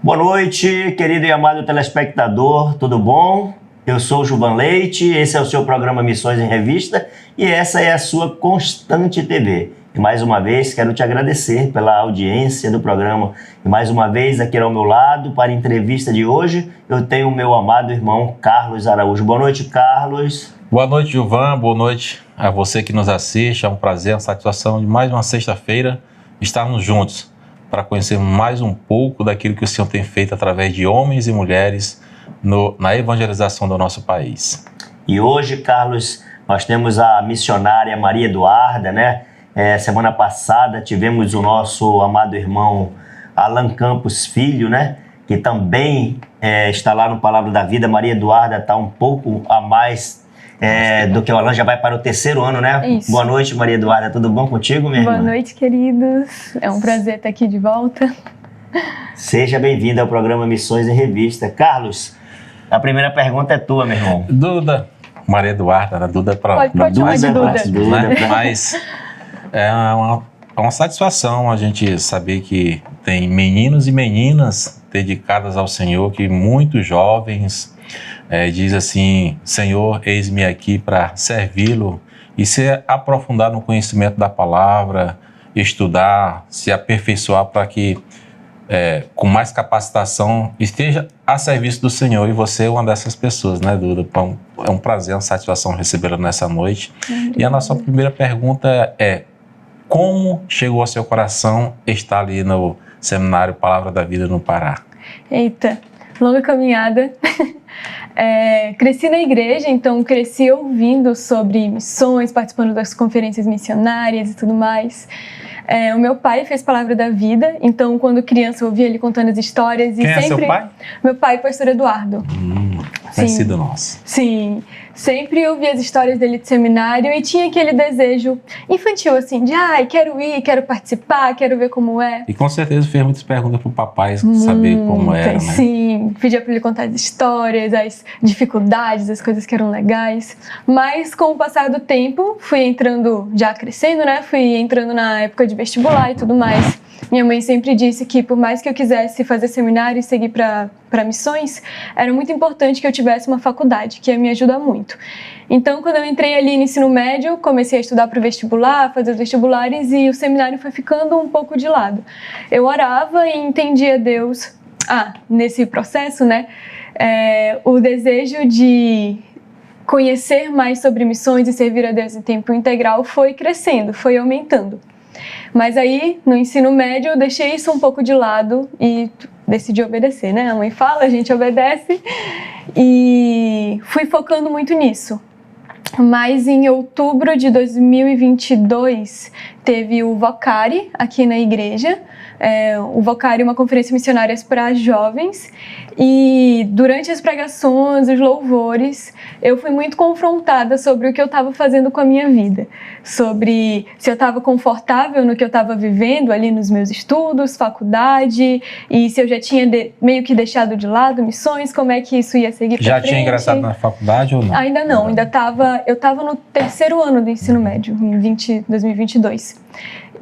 Boa noite, querido e amado telespectador, tudo bom? Eu sou o Gilvan Leite, esse é o seu programa Missões em Revista e essa é a sua Constante TV. E mais uma vez quero te agradecer pela audiência do programa. E mais uma vez aqui ao meu lado, para a entrevista de hoje, eu tenho o meu amado irmão Carlos Araújo. Boa noite, Carlos. Boa noite, Gilvan. Boa noite a você que nos assiste. É um prazer, uma satisfação de mais uma sexta-feira estarmos juntos para conhecer mais um pouco daquilo que o Senhor tem feito através de homens e mulheres na evangelização do nosso país. E hoje, Carlos, nós temos a missionária Maria Eduarda, né? Semana passada tivemos o nosso amado irmão Alan Campos Filho, né? Que também está lá no Palavra da Vida. Maria Eduarda está um pouco a mais do que o Alan, já vai para o 3º ano, né? Isso. Boa noite, Maria Eduarda. Tudo bom contigo, minha irmã? Boa noite, queridos. É um prazer estar aqui de volta. Seja bem-vindo ao programa Missões em Revista. Carlos, a primeira pergunta é tua, meu irmão. Duda, Maria Eduarda, a Duda para pode chamar de Duda. Né? Mas é uma satisfação a gente saber que tem meninos e meninas dedicadas ao Senhor, que muitos jovens diz assim: Senhor, eis-me aqui para servi-lo, e se aprofundar no conhecimento da palavra, estudar, se aperfeiçoar para que com mais capacitação esteja a serviço do Senhor. E você é uma dessas pessoas, né, Duda? É um prazer, uma satisfação recebê-la nessa noite. E a nossa primeira pergunta é: como chegou ao seu coração estar ali no Seminário Palavra da Vida no Pará? Eita, longa caminhada. Cresci na igreja, então cresci ouvindo sobre missões, participando das conferências missionárias e tudo mais. O meu pai fez Palavra da Vida, então quando criança eu ouvia ele contando as histórias. Quem é seu pai? Meu pai, pastor Eduardo. Conhecido nosso. Sim, sempre ouvia as histórias dele de seminário e tinha aquele desejo infantil, assim, de quero ir, quero participar, quero ver como é. E com certeza fez muitas perguntas pro papai, saber como era, né? Sim, pedia para ele contar as histórias, as dificuldades, as coisas que eram legais. Mas com o passar do tempo, fui entrando, já crescendo, né? Fui entrando na época de vestibular e tudo mais. Minha mãe sempre disse que por mais que eu quisesse fazer seminário e seguir para missões, era muito importante que eu tivesse uma faculdade, que ia me ajudar muito. Então, quando eu entrei ali no ensino médio, comecei a estudar para o vestibular, fazer os vestibulares, e o seminário foi ficando um pouco de lado. Eu orava e entendia Deus, nesse processo, né, o desejo de conhecer mais sobre missões e servir a Deus em tempo integral foi crescendo, foi aumentando. Mas aí, no ensino médio, eu deixei isso um pouco de lado e decidi obedecer, né? A mãe fala, a gente obedece, e fui focando muito nisso. Mas em outubro de 2022, teve o Vocari aqui na igreja. O Vocari é uma conferência missionária para jovens, e durante as pregações, os louvores, eu fui muito confrontada sobre o que eu estava fazendo com a minha vida, sobre se eu estava confortável no que eu estava vivendo ali nos meus estudos, faculdade, e se eu já tinha meio que deixado de lado missões, como é que isso ia seguir para frente. Já tinha ingressado na faculdade ou não? Ainda não, eu estava no 3º ano do ensino médio, em 2022.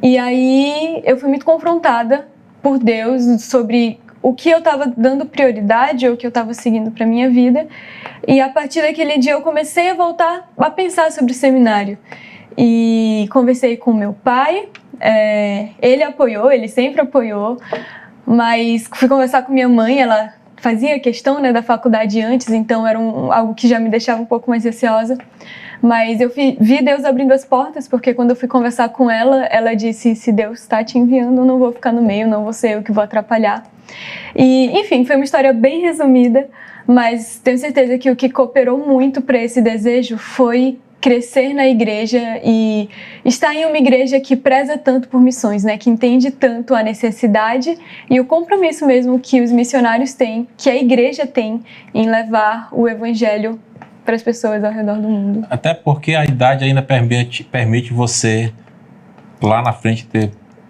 E aí eu fui muito confrontada por Deus sobre o que eu estava dando prioridade ou o que eu estava seguindo para minha vida. E a partir daquele dia eu comecei a voltar a pensar sobre seminário. E conversei com meu pai, ele apoiou, ele sempre apoiou, mas fui conversar com minha mãe, ela fazia questão, né, da faculdade antes, então era algo que já me deixava um pouco mais receosa. Mas eu vi Deus abrindo as portas, porque quando eu fui conversar com ela, ela disse: se Deus está te enviando, eu não vou ficar no meio, não vou ser eu que vou atrapalhar. E, enfim, foi uma história bem resumida, mas tenho certeza que o que cooperou muito para esse desejo foi crescer na igreja e estar em uma igreja que preza tanto por missões, né? Que entende tanto a necessidade e o compromisso mesmo que os missionários têm, que a igreja tem em levar o evangelho para as pessoas ao redor do mundo. Até porque a idade ainda permite você, lá na frente,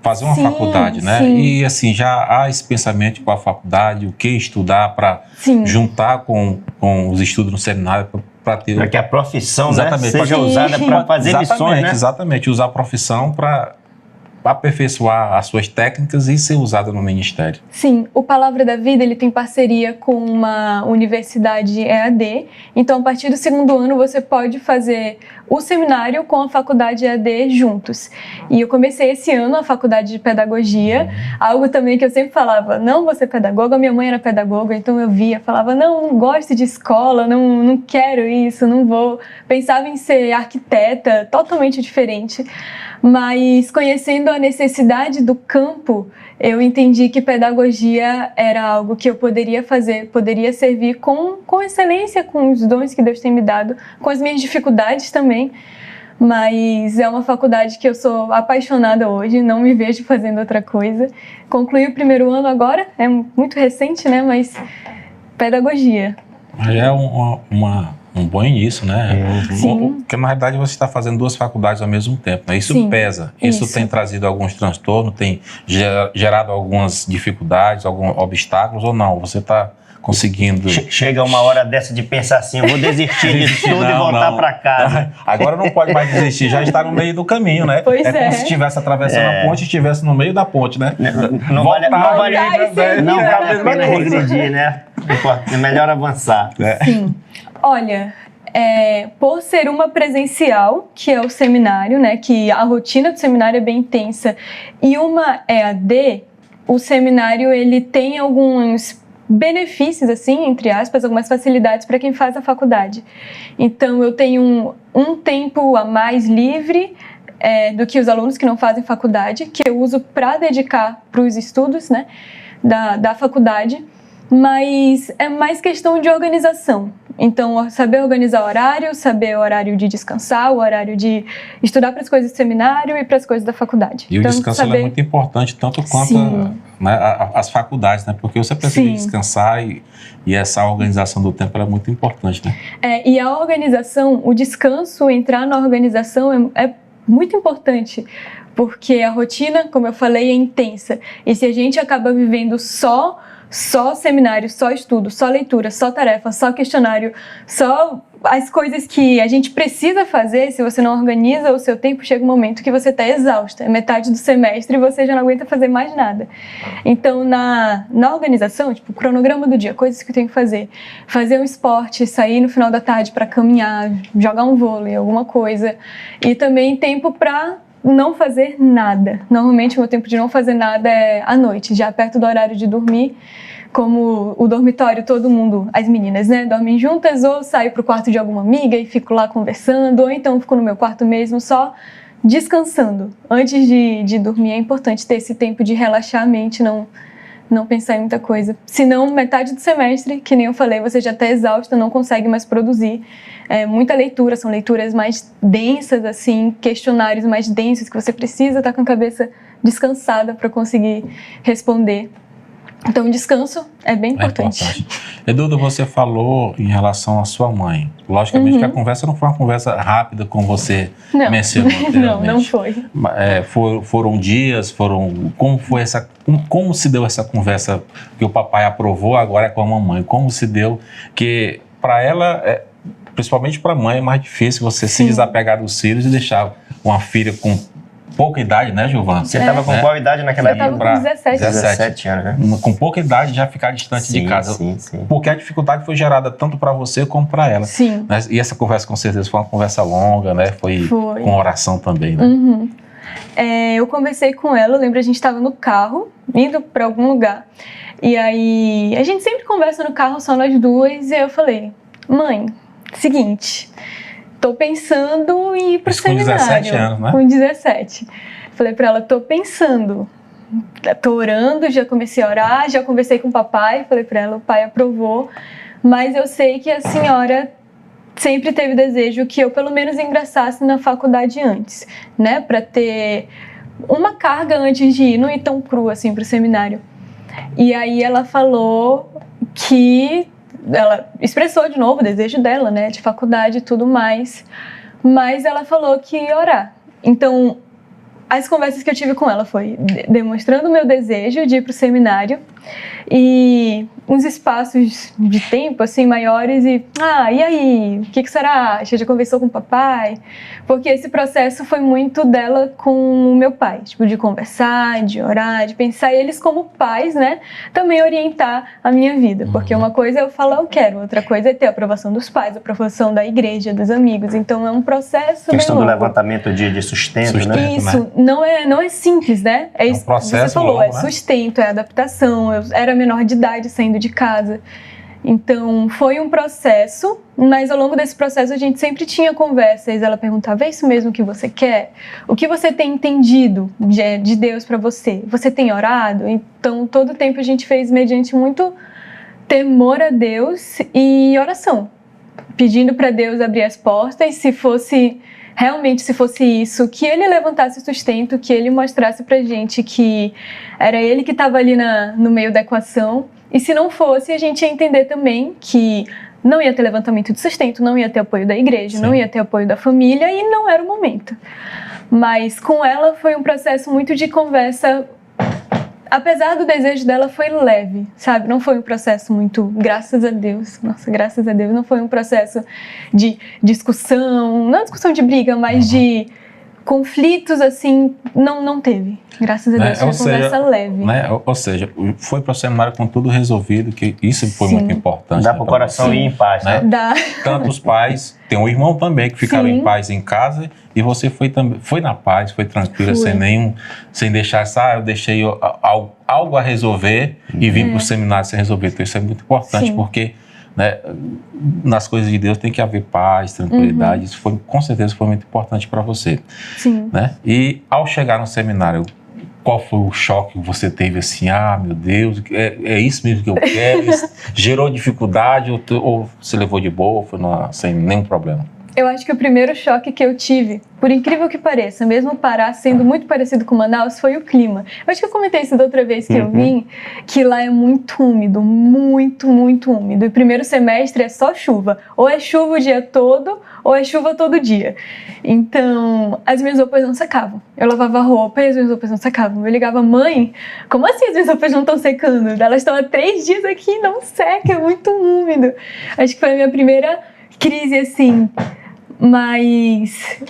fazer uma faculdade, né? Sim. E assim, já há esse pensamento com a faculdade, o que estudar para juntar com os estudos no seminário, para ter... Para que a profissão, né, seja usada para fazer missões, né? Exatamente, usar a profissão para aperfeiçoar as suas técnicas e ser usada no ministério. Sim, o Palavra da Vida ele tem parceria com uma universidade EAD, então a partir do 2º ano você pode fazer o seminário com a faculdade EAD juntos. E eu comecei esse ano a faculdade de pedagogia, algo também que eu sempre falava, não vou ser pedagoga, minha mãe era pedagoga, então eu falava, não gosto de escola, não quero isso, não vou. Pensava em ser arquiteta, totalmente diferente. Mas conhecendo a necessidade do campo, eu entendi que pedagogia era algo que eu poderia fazer, poderia servir com excelência, com os dons que Deus tem me dado, com as minhas dificuldades também. Mas é uma faculdade que eu sou apaixonada hoje, não me vejo fazendo outra coisa. Concluí o 1º ano agora, é muito recente, né? Mas pedagogia. Mas é um bom início, né? Sim. Porque na realidade você está fazendo 2 faculdades ao mesmo tempo, né? Isso Sim, pesa. Isso isso. tem trazido alguns transtornos, tem gerado algumas dificuldades, alguns obstáculos ou não? Você está conseguindo... Chega uma hora dessa de pensar assim, eu vou desistir de tudo e voltar para casa. Agora não pode mais desistir, já está no meio do caminho, né? Pois como se estivesse atravessando a ponte e estivesse no meio da ponte, né? Não vale a a pena regredir, né? É melhor avançar. Sim. Olha, por ser uma presencial, que é o seminário, né, que a rotina do seminário é bem intensa, e uma EAD, o seminário ele tem alguns benefícios, assim, entre aspas, algumas facilidades para quem faz a faculdade. Então, eu tenho um tempo a mais livre do que os alunos que não fazem faculdade, que eu uso para dedicar para os estudos, né, da faculdade, mas é mais questão de organização. Então, saber organizar o horário de descansar, o horário de estudar para as coisas do seminário e para as coisas da faculdade. E então, o descanso é muito importante, tanto quanto as faculdades, né? Porque você precisa descansar e essa organização do tempo é muito importante, né? E a organização, o descanso, entrar na organização é muito importante, porque a rotina, como eu falei, é intensa. E se a gente acaba vivendo só seminário, só estudo, só leitura, só tarefa, só questionário, só as coisas que a gente precisa fazer, se você não organiza o seu tempo, chega um momento que você está exausta. É metade do semestre e você já não aguenta fazer mais nada. Então, na organização, tipo, o cronograma do dia, coisas que eu tenho que fazer um esporte, sair no final da tarde para caminhar, jogar um vôlei, alguma coisa. E também tempo para não fazer nada. Normalmente, o meu tempo de não fazer nada é à noite, já perto do horário de dormir. Como o dormitório, todo mundo, as meninas, né, dormem juntas, ou saio pro quarto de alguma amiga e fico lá conversando, ou então fico no meu quarto mesmo, só descansando. Antes de dormir é importante ter esse tempo de relaxar a mente, não pensar em muita coisa. Senão, metade do semestre, que nem eu falei, você já está exausta, não consegue mais produzir. Muita leitura, são leituras mais densas, assim, questionários mais densos, que você precisa estar com a cabeça descansada para conseguir responder. Então, o descanso é bem importante. Eduardo, você falou em relação à sua mãe. Logicamente que a conversa não foi uma conversa rápida, como você mencionou anteriormente. Não foi. Foram dias, como se deu essa conversa que o papai aprovou, agora é com a mamãe? Como se deu que, para ela, principalmente para a mãe, é mais difícil você se desapegar dos filhos e deixar uma filha com pouca idade, né, Giovana? Você estava com qual idade naquela época? Eu estava com 17 anos, né? Com pouca idade já ficar distante de casa. Sim. Porque a dificuldade foi gerada tanto para você como para ela. Sim. E essa conversa com certeza foi uma conversa longa, né? Foi. Com oração também, né? Uhum. Eu conversei com ela, eu lembro a gente estava no carro, indo para algum lugar. E aí, a gente sempre conversa no carro, só nós duas, e eu falei, mãe, seguinte... Tô pensando em ir pro seminário. Com 17 anos, né? Com 17. Falei pra ela, tô pensando. Tô orando, já comecei a orar, já conversei com o papai. Falei pra ela, o pai aprovou. Mas eu sei que a senhora sempre teve desejo que eu pelo menos ingressasse na faculdade antes, né? Pra ter uma carga antes de ir, não ir tão crua assim pro seminário. E aí ela falou que... Ela expressou de novo o desejo dela, né, de faculdade e tudo mais, mas ela falou que ia orar. Então, as conversas que eu tive com ela foi demonstrando o meu desejo de ir para o seminário e uns espaços de tempo assim maiores e aí, o que será? Você já conversou com o papai? Porque esse processo foi muito dela com o meu pai, tipo, de conversar, de orar, de pensar, e eles como pais, né, também orientar a minha vida, porque uma coisa é eu falar eu quero, outra coisa é ter a aprovação dos pais, a aprovação da igreja, dos amigos, então é um processo bem questão do longo. levantamento de sustento, né? Isso, não é simples, né? É isso um processo que você falou, longo, é né? sustento, é adaptação. Eu era menor de idade saindo de casa. Então, foi um processo, mas ao longo desse processo a gente sempre tinha conversas. Ela perguntava, é isso mesmo que você quer? O que você tem entendido de Deus para você? Você tem orado? Então, todo o tempo a gente fez mediante muito temor a Deus e oração. Pedindo para Deus abrir as portas, se fosse isso, que Ele levantasse o sustento, que Ele mostrasse pra gente que era Ele que estava ali no meio da equação. E se não fosse, a gente ia entender também que não ia ter levantamento de sustento, não ia ter apoio da igreja, não ia ter apoio da família e não era o momento. Mas com ela foi um processo muito de conversa. Apesar do desejo dela, foi leve, sabe? Não foi um processo muito, graças a Deus, não foi um processo de discussão, não discussão de briga, mas de conflitos, assim, não teve. Graças a Deus, foi uma conversa leve. Né? Ou seja, foi para o seminário com tudo resolvido, que isso foi muito importante. Dá para o coração ir em paz, né? Dá. Tanto os pais, tem um irmão também que ficaram em paz em casa, e você foi na paz, foi tranquila, sem deixar, eu deixei algo a resolver e vim para o seminário sem resolver. Então isso é muito importante, porque, né, nas coisas de Deus tem que haver paz, tranquilidade. Isso com certeza foi muito importante para você. Sim. Né? E ao chegar no seminário, qual foi o choque que você teve assim? Meu Deus, é isso mesmo que eu quero? Isso gerou dificuldade ou se levou de boa, sem nenhum problema? Eu acho que o primeiro choque que eu tive, por incrível que pareça, mesmo Pará sendo muito parecido com Manaus, foi o clima. Eu acho que eu comentei isso da outra vez que eu vim, que lá é muito úmido, muito, muito úmido. E o primeiro semestre é só chuva. Ou é chuva o dia todo, ou é chuva todo dia. Então, as minhas roupas não secavam. Eu lavava roupa e as minhas roupas não secavam. Eu ligava, mãe, como assim as minhas roupas não estão secando? Elas estão há 3 dias aqui e não seca, é muito úmido. Acho que foi a minha primeira crise, assim. Mas,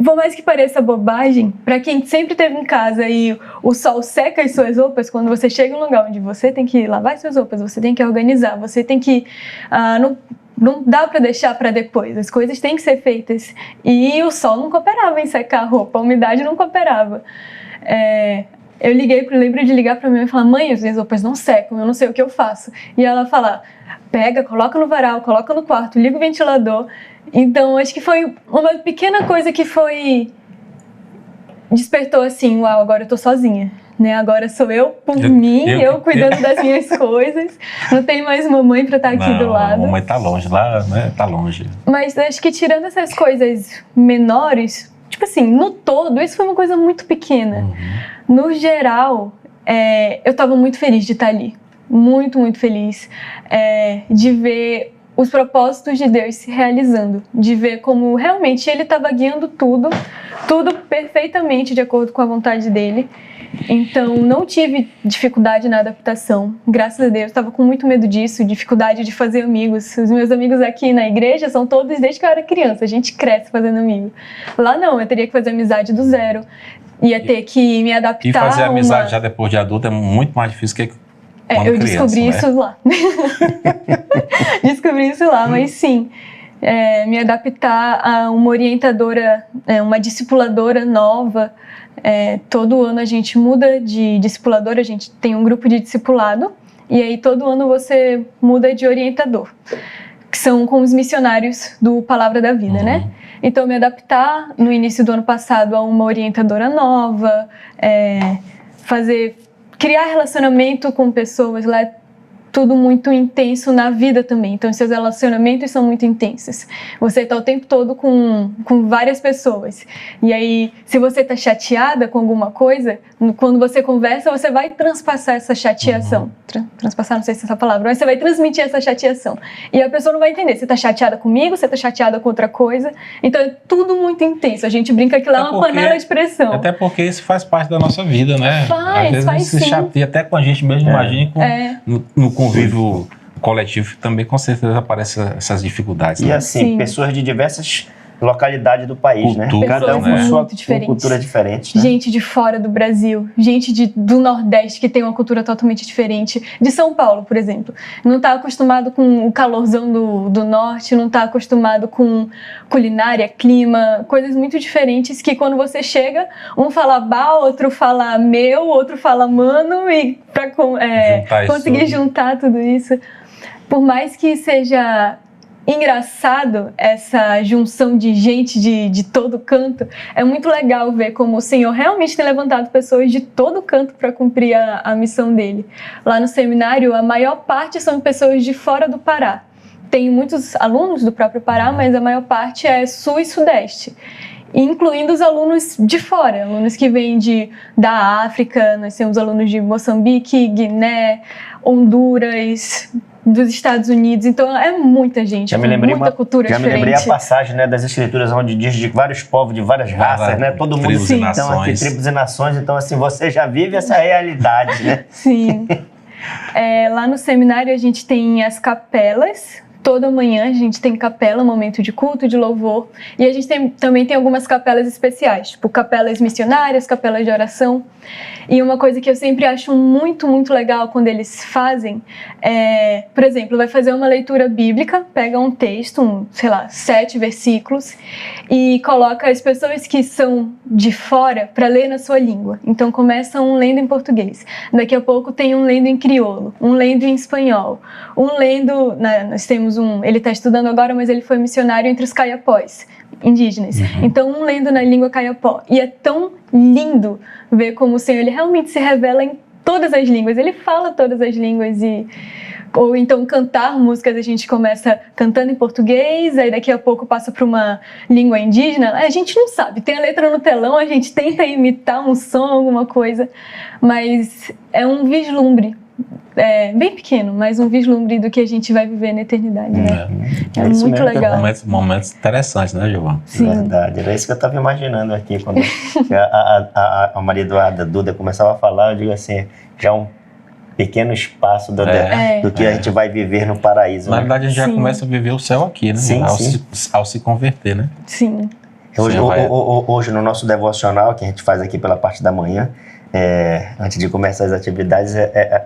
por mais que pareça bobagem, para quem sempre esteve em casa e o sol seca as suas roupas, quando você chega em um lugar onde você tem que lavar as suas roupas, você tem que organizar, você tem que... não dá para deixar para depois, as coisas têm que ser feitas. E o sol não cooperava em secar a roupa, a umidade não cooperava. Eu lembro de ligar para minha mãe e falar, mãe, as minhas roupas não secam, eu não sei o que eu faço. E ela falar, pega, coloca no varal, coloca no quarto, liga o ventilador. Então, acho que foi uma pequena coisa que despertou assim, uau, agora eu tô sozinha, né? Agora sou eu por mim, eu cuidando das minhas coisas. Não tem mais mamãe pra estar aqui do lado. A mamãe tá longe, lá, né? Tá longe. Mas acho que tirando essas coisas menores, tipo assim, no todo, isso foi uma coisa muito pequena. No geral, eu tava muito feliz de estar ali. Muito, muito feliz de ver os propósitos de Deus se realizando, de ver como realmente Ele estava guiando tudo perfeitamente de acordo com a vontade dEle. Então, não tive dificuldade na adaptação, graças a Deus. Estava com muito medo disso, dificuldade de fazer amigos. Os meus amigos aqui na igreja são todos desde que eu era criança, a gente cresce fazendo amigo. Lá não, eu teria que fazer amizade do zero, ia ter que me adaptar. E fazer amizade já depois de adulto é muito mais difícil que eu descobri isso lá. Descobri isso lá, mas sim, me adaptar a uma orientadora, uma discipuladora nova. Todo ano a gente muda de discipuladora, a gente tem um grupo de discipulado, e aí todo ano você muda de orientador, que são com os missionários do Palavra da Vida, né? Então, me adaptar no início do ano passado a uma orientadora nova, criar relacionamento com pessoas lá tudo muito intenso na vida também. Então, seus relacionamentos são muito intensos. Você está o tempo todo com várias pessoas. E aí, se você está chateada com alguma coisa, quando você conversa, você vai transpassar essa chateação. Transpassar, não sei se é essa palavra, mas você vai transmitir essa chateação. E a pessoa não vai entender. Você está chateada comigo, você está chateada com outra coisa. Então, é tudo muito intenso. A gente brinca que lá é uma panela de pressão. Até porque isso faz parte da nossa vida, né? Às vezes a gente se chateia até com a gente mesmo, imagine no convívio coletivo também, com certeza aparecem essas dificuldades. E né? assim, pessoas de diversas localidades do país, Cultura, né? Cada um com sua cultura diferente. Né? Gente de fora do Brasil, gente do Nordeste que tem uma cultura totalmente diferente. De São Paulo, por exemplo. Não está acostumado com o calorzão do Norte, não está acostumado com culinária, clima, coisas muito diferentes que quando você chega, um fala bah, outro fala meu, outro fala mano, e para conseguir juntar tudo isso. Por mais que seja engraçado essa junção de gente de todo canto, é muito legal ver como o Senhor realmente tem levantado pessoas de todo canto para cumprir a missão dele. Lá no seminário, a maior parte são pessoas de fora do Pará. Tem muitos alunos do próprio Pará, mas a maior parte é sul e sudeste, incluindo os alunos de fora, alunos que vêm da África. Nós temos alunos de Moçambique, Guiné, Honduras, dos Estados Unidos. Então é muita gente, muita cultura diferente. Já me lembrei a passagem, né, das escrituras onde diz de vários povos, de várias raças, né? Todo mundo então aqui, tribos e nações. Então assim, você já vive essa realidade, né? Sim. Lá no seminário a gente tem as capelas. Toda manhã a gente tem capela, momento de culto, de louvor. E a gente também tem algumas capelas especiais, tipo capelas missionárias, capelas de oração. E uma coisa que eu sempre acho muito, muito legal quando eles fazem por exemplo, vai fazer uma leitura bíblica, pega um texto, 7 versículos, e coloca as pessoas que são de fora para ler na sua língua. Então começa um lendo em português. Daqui a pouco tem um lendo em crioulo, um lendo em espanhol, um lendo... Nós temos ele está estudando agora, mas ele foi missionário entre os caiapós indígenas. Então, um lendo na língua caiapó. E é tão lindo ver como o Senhor ele realmente se revela em todas as línguas. Ele fala todas as línguas. Ou então cantar músicas, a gente começa cantando em português, aí daqui a pouco passa para uma língua indígena. A gente não sabe, tem a letra no telão, a gente tenta imitar um som, alguma coisa, mas é um vislumbre. Bem pequeno, mas um vislumbre do que a gente vai viver na eternidade, né? É muito legal. Momentos interessantes, né, Giovana? Verdade, era isso que eu estava imaginando aqui, quando a Maria Eduarda Duda começava a falar, eu digo assim, já um pequeno espaço do que a gente vai viver no paraíso. Na verdade, a gente já começa a viver o céu aqui, né? Ao se converter, né? Sim. Hoje, no nosso devocional, que a gente faz aqui pela parte da manhã, antes de começar as atividades,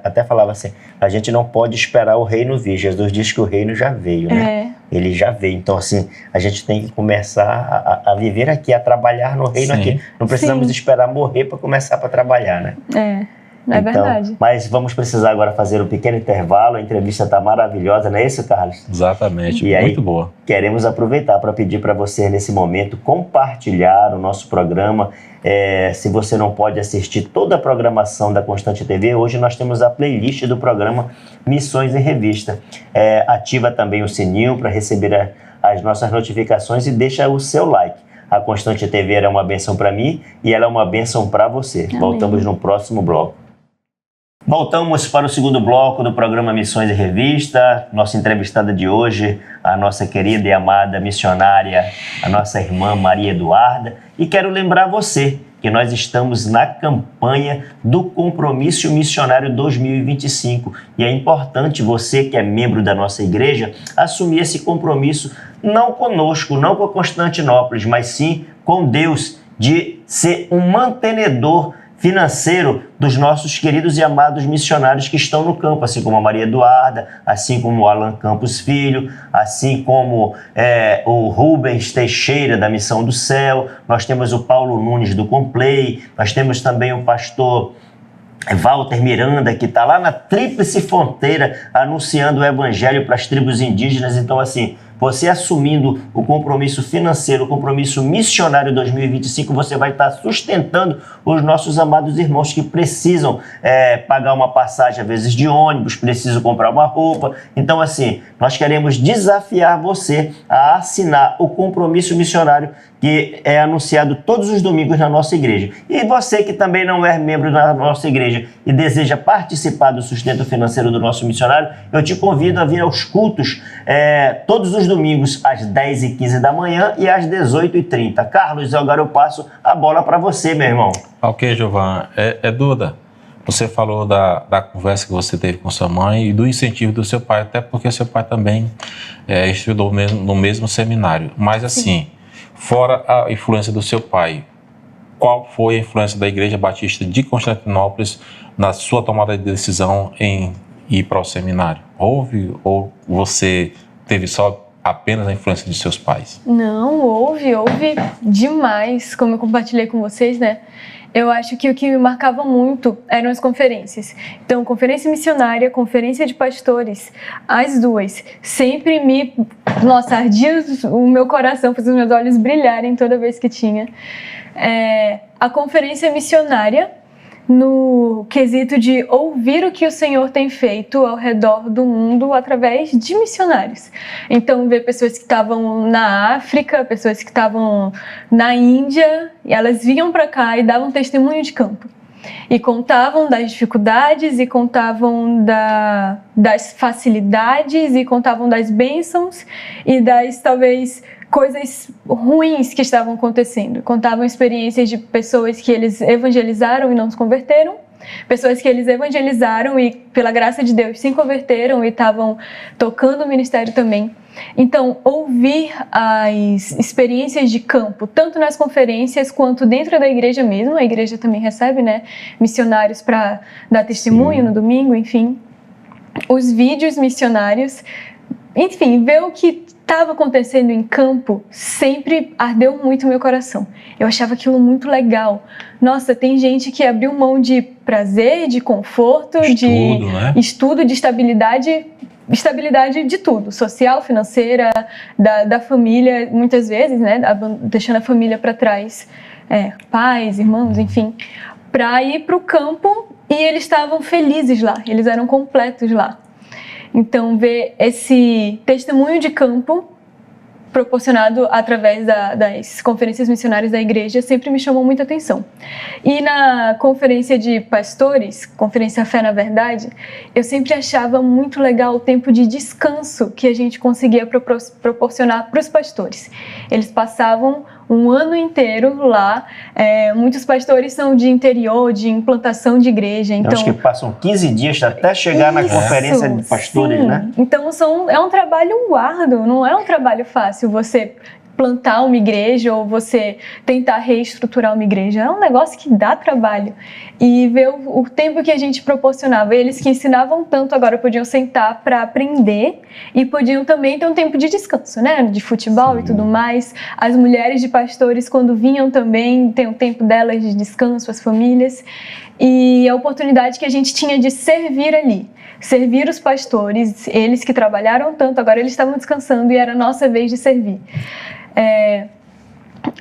até falava assim, a gente não pode esperar o reino vir. Jesus diz que o reino já veio, né? Ele já veio. Então, assim, a gente tem que começar a viver aqui, a trabalhar no reino aqui. Não precisamos esperar morrer para começar para trabalhar, né? É verdade. Mas vamos precisar agora fazer um pequeno intervalo. A entrevista está maravilhosa, não é isso, Carlos? Exatamente, e muito aí, boa. Queremos aproveitar para pedir para você, nesse momento, compartilhar o nosso programa. Se você não pode assistir toda a programação da Constante TV, hoje nós temos a playlist do programa Missões em Revista. Ativa também o sininho para receber as nossas notificações e deixa o seu like. A Constante TV é uma bênção para mim e ela é uma bênção para você. Amém. Voltamos no próximo bloco. Voltamos para o segundo bloco do programa Missões em Revista. Nossa entrevistada de hoje, a nossa querida e amada missionária, a nossa irmã Maria Eduarda. E quero lembrar você que nós estamos na campanha do Compromisso Missionário 2025. E é importante você, que é membro da nossa igreja, assumir esse compromisso, não conosco, não com a Constantinópolis, mas sim com Deus, de ser um mantenedor financeiro dos nossos queridos e amados missionários que estão no campo, assim como a Maria Eduarda, assim como o Alan Campos Filho, assim como o Rubens Teixeira, da Missão do Céu. Nós temos o Paulo Nunes, do Complay. Nós temos também o pastor Walter Miranda, que está lá na Tríplice Fronteira, anunciando o evangelho para as tribos indígenas. Então, assim, você assumindo o compromisso financeiro, o compromisso missionário 2025, você vai estar sustentando os nossos amados irmãos que precisam pagar uma passagem, às vezes de ônibus, precisam comprar uma roupa. Então, assim, nós queremos desafiar você a assinar o compromisso missionário que é anunciado todos os domingos na nossa igreja. E você que também não é membro da nossa igreja e deseja participar do sustento financeiro do nosso missionário, eu te convido a vir aos cultos todos os domingos às 10h15 da manhã e às 18h30. Carlos, agora eu passo a bola para você, meu irmão. Ok, Giovan. Duda, você falou da conversa que você teve com sua mãe e do incentivo do seu pai, até porque seu pai também estudou no mesmo seminário. Mas assim, fora a influência do seu pai, qual foi a influência da Igreja Batista de Constantinópolis na sua tomada de decisão em ir para o seminário? Houve ou você teve só apenas a influência de seus pais? Não, houve demais, como eu compartilhei com vocês, né? Eu acho que o que me marcava muito eram as conferências. Então, conferência missionária, conferência de pastores, as duas, sempre ardia o meu coração, fazia os meus olhos brilharem toda vez que tinha. A conferência missionária, no quesito de ouvir o que o Senhor tem feito ao redor do mundo através de missionários. Então, ver pessoas que estavam na África, pessoas que estavam na Índia, e elas vinham para cá e davam testemunho de campo. E contavam das dificuldades, e contavam das facilidades, e contavam das bênçãos, e das, talvez, coisas ruins que estavam acontecendo. Contavam experiências de pessoas que eles evangelizaram e não se converteram, pessoas que eles evangelizaram e, pela graça de Deus, se converteram e estavam tocando o ministério também. Então, ouvir as experiências de campo, tanto nas conferências quanto dentro da igreja mesmo, a igreja também recebe, né, missionários para dar testemunho no domingo, enfim. Os vídeos missionários, enfim, ver o que estava acontecendo em campo sempre ardeu muito meu coração. Eu achava aquilo muito legal. Nossa, tem gente que abriu mão de prazer, de conforto, de estudo, de estabilidade de tudo, social, financeira, da família, muitas vezes, né, deixando a família para trás, pais, irmãos, enfim, para ir para o campo, e eles estavam felizes lá, eles eram completos lá. Então, ver esse testemunho de campo proporcionado através das conferências missionárias da igreja sempre me chamou muita atenção. E na conferência de pastores, conferência Fé na Verdade, eu sempre achava muito legal o tempo de descanso que a gente conseguia proporcionar para os pastores. Eles passavam um ano inteiro lá. Muitos pastores são de interior, de implantação de igreja. Então, eu acho que passam 15 dias até chegar na conferência de pastores, sim, né? Então é um trabalho árduo, não é um trabalho fácil você plantar uma igreja ou você tentar reestruturar uma igreja. É um negócio que dá trabalho. E ver o tempo que a gente proporcionava. Eles que ensinavam tanto agora podiam sentar para aprender e podiam também ter um tempo de descanso, né? De futebol e tudo mais. As mulheres de pastores, quando vinham também, tem um tempo delas de descanso, as famílias. E a oportunidade que a gente tinha de servir ali. Servir os pastores, eles que trabalharam tanto, agora eles estavam descansando e era a nossa vez de servir.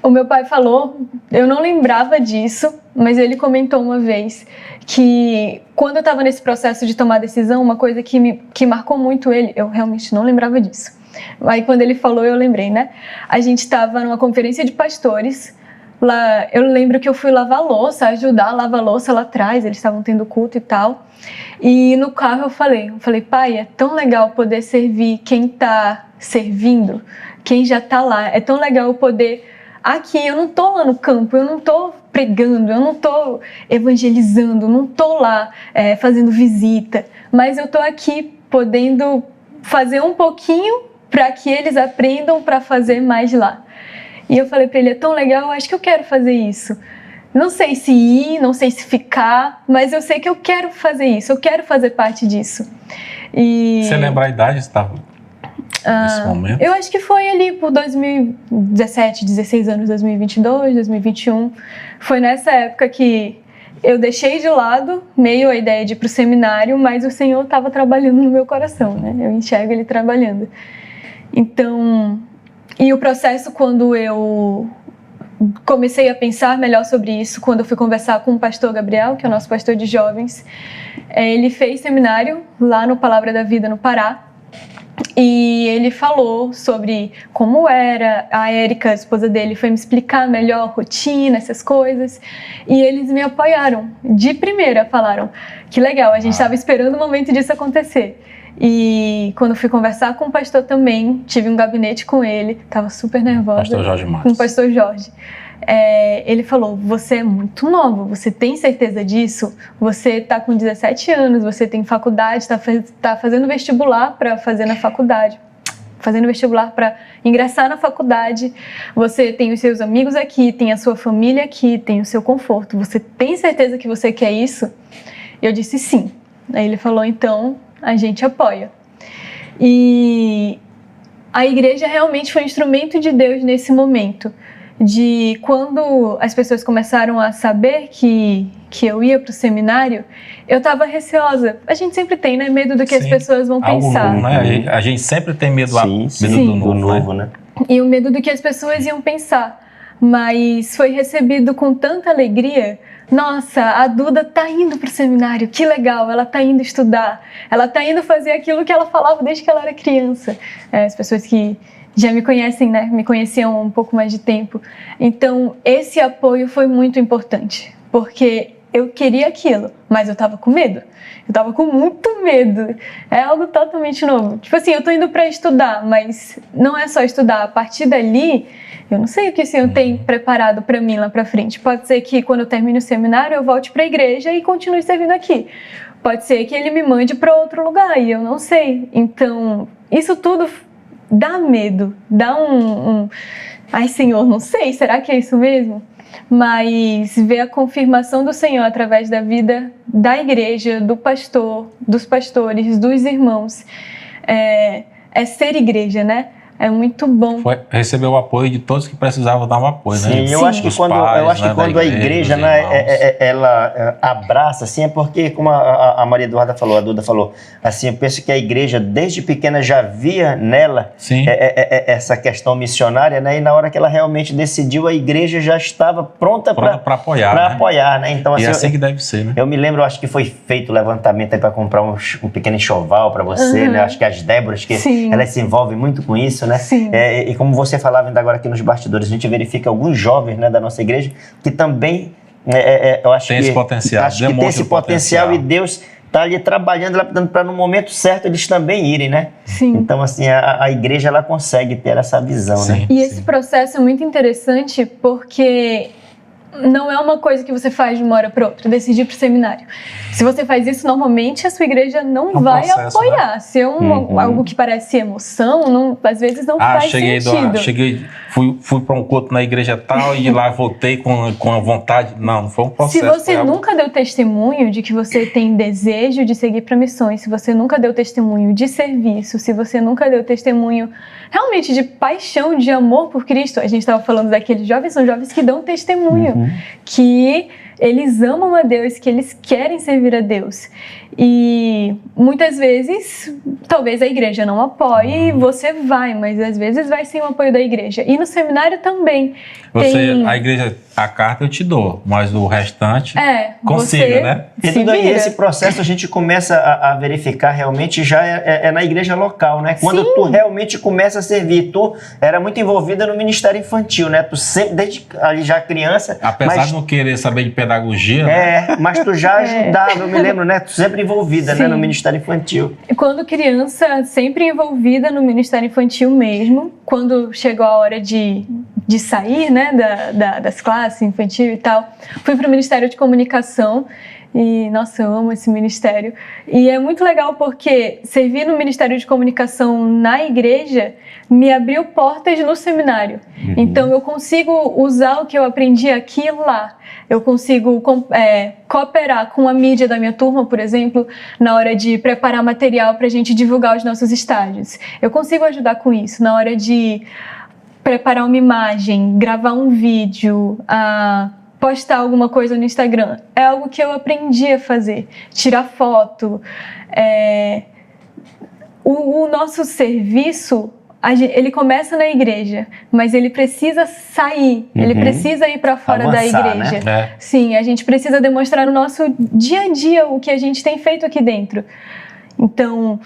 O meu pai falou, eu não lembrava disso, mas ele comentou uma vez que quando eu estava nesse processo de tomar decisão, uma coisa que marcou muito ele, eu realmente não lembrava disso. Aí quando ele falou, eu lembrei, né? A gente estava numa conferência de pastores, lá, eu lembro que eu fui lavar louça, ajudar a lavar louça lá atrás, eles estavam tendo culto e tal. E no carro eu falei, pai, é tão legal poder servir quem está servindo, quem já está lá. É tão legal eu poder... Aqui, eu não estou lá no campo, eu não estou pregando, eu não estou evangelizando, não estou lá fazendo visita, mas eu estou aqui podendo fazer um pouquinho para que eles aprendam para fazer mais lá. E eu falei para ele, é tão legal, eu acho que eu quero fazer isso. Não sei se ir, não sei se ficar, mas eu sei que eu quero fazer isso, eu quero fazer parte disso. Você lembra a idade que estava nesse momento? Eu acho que foi ali por 2017, 16 anos, 2022, 2021. Foi nessa época que eu deixei de lado meio a ideia de ir para o seminário, mas o Senhor estava trabalhando no meu coração, né? Eu enxergo Ele trabalhando. Então, e o processo, quando eu comecei a pensar melhor sobre isso, quando eu fui conversar com o pastor Gabriel, que é o nosso pastor de jovens, ele fez seminário lá no Palavra da Vida, no Pará, e ele falou sobre como era. A Érica, a esposa dele, foi me explicar melhor a rotina, essas coisas, e eles me apoiaram. De primeira, falaram que legal, a gente estava esperando o momento disso acontecer. E quando fui conversar com o pastor também, tive um gabinete com ele, estava super nervosa. Pastor Jorge Matos. Com o pastor Jorge. Ele falou, você é muito nova, você tem certeza disso? Você está com 17 anos, você tem faculdade, está fazendo vestibular para fazer na faculdade, fazendo vestibular para ingressar na faculdade, você tem os seus amigos aqui, tem a sua família aqui, tem o seu conforto, você tem certeza que você quer isso? Eu disse sim. Aí ele falou, então a gente apoia. E a igreja realmente foi um instrumento de Deus nesse momento. De quando as pessoas começaram a saber que eu ia para o seminário, eu estava receosa. A gente sempre tem, né? Medo do que as pessoas vão pensar. Novo, né? A gente sempre tem medo, medo do novo, né? E o medo do que as pessoas iam pensar. Mas foi recebido com tanta alegria. Nossa, a Duda tá indo pro seminário, que legal, ela tá indo estudar, ela tá indo fazer aquilo que ela falava desde que ela era criança. As pessoas que já me conhecem, né, me conheciam há um pouco mais de tempo. Então, esse apoio foi muito importante, porque eu queria aquilo, mas eu tava com medo. Eu tava com muito medo. É algo totalmente novo. Tipo assim, eu tô indo pra estudar, mas não é só estudar. A partir dali, eu não sei o que o Senhor tem preparado para mim lá para frente. Pode ser que quando eu termine o seminário eu volte para a igreja e continue servindo aqui. Pode ser que Ele me mande para outro lugar e eu não sei. Então, isso tudo dá medo, dá ai, Senhor, não sei, será que é isso mesmo? Mas ver a confirmação do Senhor através da vida da igreja, do pastor, dos pastores, dos irmãos, é ser igreja, né? É muito bom. Recebeu o apoio de todos que precisavam dar um apoio, né? Sim, eu acho que quando a igreja, né, ela abraça, assim, é porque, como a Maria Eduarda falou, a Duda falou, assim, eu penso que a igreja, desde pequena, já via nela essa questão missionária, né? E na hora que ela realmente decidiu, a igreja já estava pronta para apoiar, né? Então, assim, e assim que deve ser, né? Eu me lembro, acho que foi feito o levantamento aí para comprar um pequeno enxoval para você, né? Acho que as Déboras, que elas se envolvem muito com isso, né? E como você falava ainda agora aqui nos bastidores, a gente verifica alguns jovens, né, da nossa igreja que também eu acho tem que, esse potencial, acho que tem esse potencial e Deus está ali trabalhando para no momento certo eles também irem, né? Sim. Então, assim, a igreja ela consegue ter essa visão, né? E esse processo é muito interessante porque não é uma coisa que você faz de uma hora para outra, decidir para o seminário. Se você faz isso, normalmente a sua igreja não vai apoiar. Né? Se é algo que parece emoção, às vezes não faz sentido. Fui para um culto na igreja tal e de lá voltei com a vontade. Não foi um processo. Se você nunca deu testemunho de que você tem desejo de seguir para missões, se você nunca deu testemunho de serviço, se você nunca deu testemunho realmente de paixão, de amor por Cristo, a gente estava falando daqueles jovens, são jovens que dão testemunho. Que eles amam a Deus, que eles querem servir a Deus. E muitas vezes, talvez a igreja não apoie e você vai, mas às vezes vai sem o apoio da igreja. E no seminário também. A igreja, a carta eu te dou, mas o restante consiga, né? E esse processo a gente começa a verificar realmente já é na igreja local, né? Quando tu realmente começa a servir, tu era muito envolvida no ministério infantil, né? Tu sempre, desde ali já criança... Apesar de não querer saber de pedagogia, né? Mas tu já ajudava, eu me lembro, né? Tu sempre envolvida, né, no Ministério Infantil. Quando criança, sempre envolvida no Ministério Infantil mesmo. Quando chegou a hora de sair, né, das classes infantil e tal, fui para o Ministério de Comunicação. E, nossa, eu amo esse ministério. E é muito legal porque servir no Ministério de Comunicação na igreja me abriu portas no seminário. Então, eu consigo usar o que eu aprendi aqui e lá. Eu consigo cooperar com a mídia da minha turma, por exemplo, na hora de preparar material para a gente divulgar os nossos estágios. Eu consigo ajudar com isso na hora de preparar uma imagem, gravar um vídeo, postar alguma coisa no Instagram. É algo que eu aprendi a fazer. Tirar foto. O nosso serviço, ele começa na igreja, mas ele precisa sair, ele precisa ir para fora da igreja. Né? Sim, a gente precisa demonstrar no nosso dia a dia o que a gente tem feito aqui dentro. Então,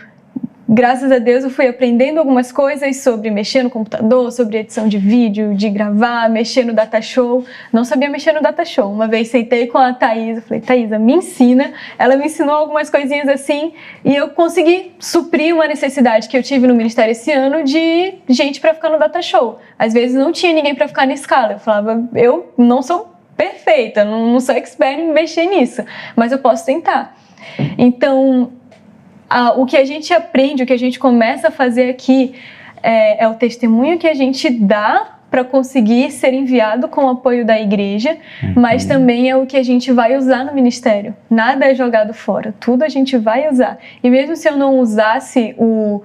graças a Deus eu fui aprendendo algumas coisas sobre mexer no computador, sobre edição de vídeo, de gravar, mexer no Datashow. Não sabia mexer no Datashow. Uma vez sentei com a Thaisa, falei, Thaisa, me ensina. Ela me ensinou algumas coisinhas assim e eu consegui suprir uma necessidade que eu tive no ministério esse ano de gente para ficar no Datashow. Às vezes não tinha ninguém para ficar na escala. Eu falava, eu não sou perfeita, não sou expert em mexer nisso, mas eu posso tentar. Então, o que a gente aprende, o que a gente começa a fazer aqui é o testemunho que a gente dá para conseguir ser enviado com o apoio da igreja, mas também é o que a gente vai usar no ministério. Nada é jogado fora, tudo a gente vai usar. E mesmo se eu não usasse o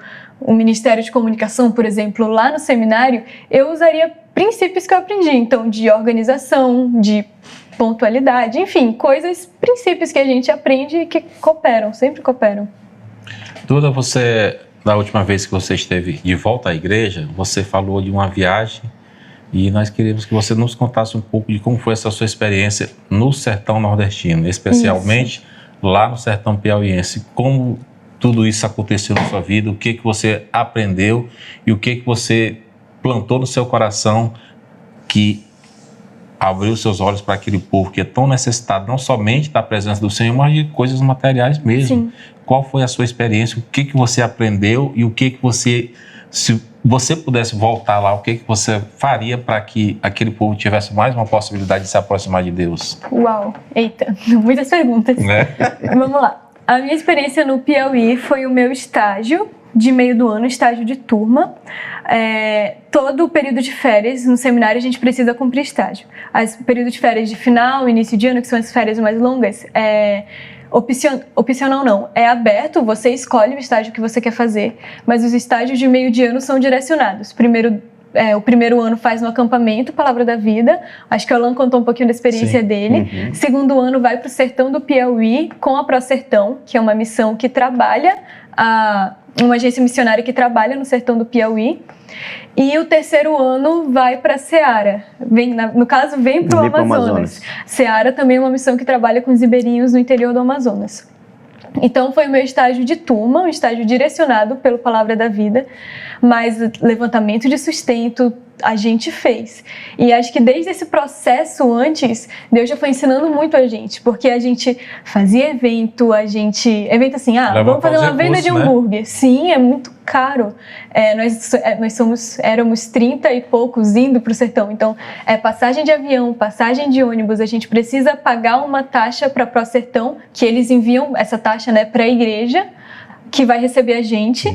Ministério de Comunicação, por exemplo, lá no seminário, eu usaria princípios que eu aprendi, então de organização, de pontualidade, enfim, princípios que a gente aprende e que cooperam, sempre cooperam. Duda, da última vez que você esteve de volta à igreja, você falou de uma viagem e nós queríamos que você nos contasse um pouco de como foi essa sua experiência no sertão nordestino, especialmente lá no sertão piauiense. Como tudo isso aconteceu na sua vida, o que você aprendeu e o que você plantou no seu coração que abriu seus olhos para aquele povo que é tão necessitado, não somente da presença do Senhor, mas de coisas materiais mesmo. Sim. Qual foi a sua experiência? O que você aprendeu e o que você, se você pudesse voltar lá, o que você faria para que aquele povo tivesse mais uma possibilidade de se aproximar de Deus? Uau, eita, muitas perguntas. Né? Vamos lá. A minha experiência no Piauí foi o meu estágio de meio do ano, estágio de turma. Todo o período de férias no seminário a gente precisa cumprir estágio. O período de férias de final, início de ano, que são as férias mais longas, opcional não, é aberto, você escolhe o estágio que você quer fazer, mas os estágios de meio de ano são direcionados. O primeiro ano faz no acampamento Palavra da Vida, acho que o Alan contou um pouquinho da experiência dele. Segundo ano vai para o sertão do Piauí com a ProSertão, que é uma missão que trabalha, uma agência missionária que trabalha no sertão do Piauí. E o terceiro ano vai para a Seara, no caso vem para o Amazonas. Seara também é uma missão que trabalha com os ribeirinhos no interior do Amazonas. Então foi o meu estágio de turma, um estágio direcionado pelo Palavra da Vida, mas levantamento de sustento a gente fez. E acho que desde esse processo antes, Deus já foi ensinando muito a gente, porque a gente fazia evento assim, vamos fazer uma venda de hambúrguer. Né? Sim, é muito caro. Éramos 30 e poucos indo para o sertão, então passagem de avião, passagem de ônibus, a gente precisa pagar uma taxa para ProSertão, que eles enviam essa taxa, né, para a igreja, que vai receber a gente,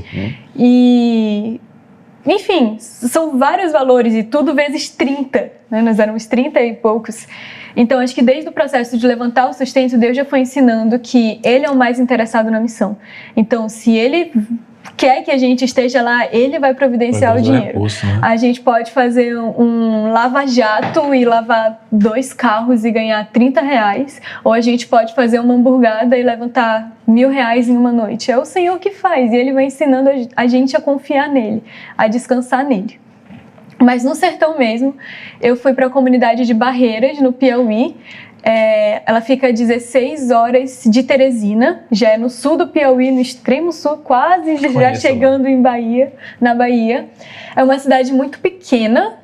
e enfim, são vários valores e tudo vezes 30, né? Nós éramos 30 e poucos. Então, acho que desde o processo de levantar o sustento, Deus já foi ensinando que Ele é o mais interessado na missão. Então, se Ele quer que a gente esteja lá, Ele vai providenciar o dinheiro. Recurso, né? A gente pode fazer um lava-jato e lavar 2 carros e ganhar R$30, ou a gente pode fazer uma hamburgada e levantar R$1.000 em uma noite. É o Senhor que faz, e Ele vai ensinando a gente a confiar nele, a descansar nele. Mas no sertão mesmo, eu fui para a comunidade de Barreiras, no Piauí. Ela fica a 16 horas de Teresina, já é no sul do Piauí, no extremo sul, quase já chegando na Bahia. É uma cidade muito pequena,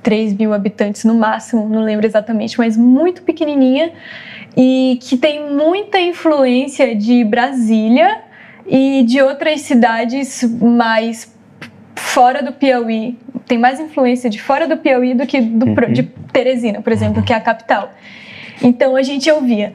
3 mil habitantes no máximo, não lembro exatamente, mas muito pequenininha, e que tem muita influência de Brasília e de outras cidades mais fora do Piauí. Tem mais influência de fora do Piauí do que de Teresina, por exemplo, que é a capital. Então a gente ouvia,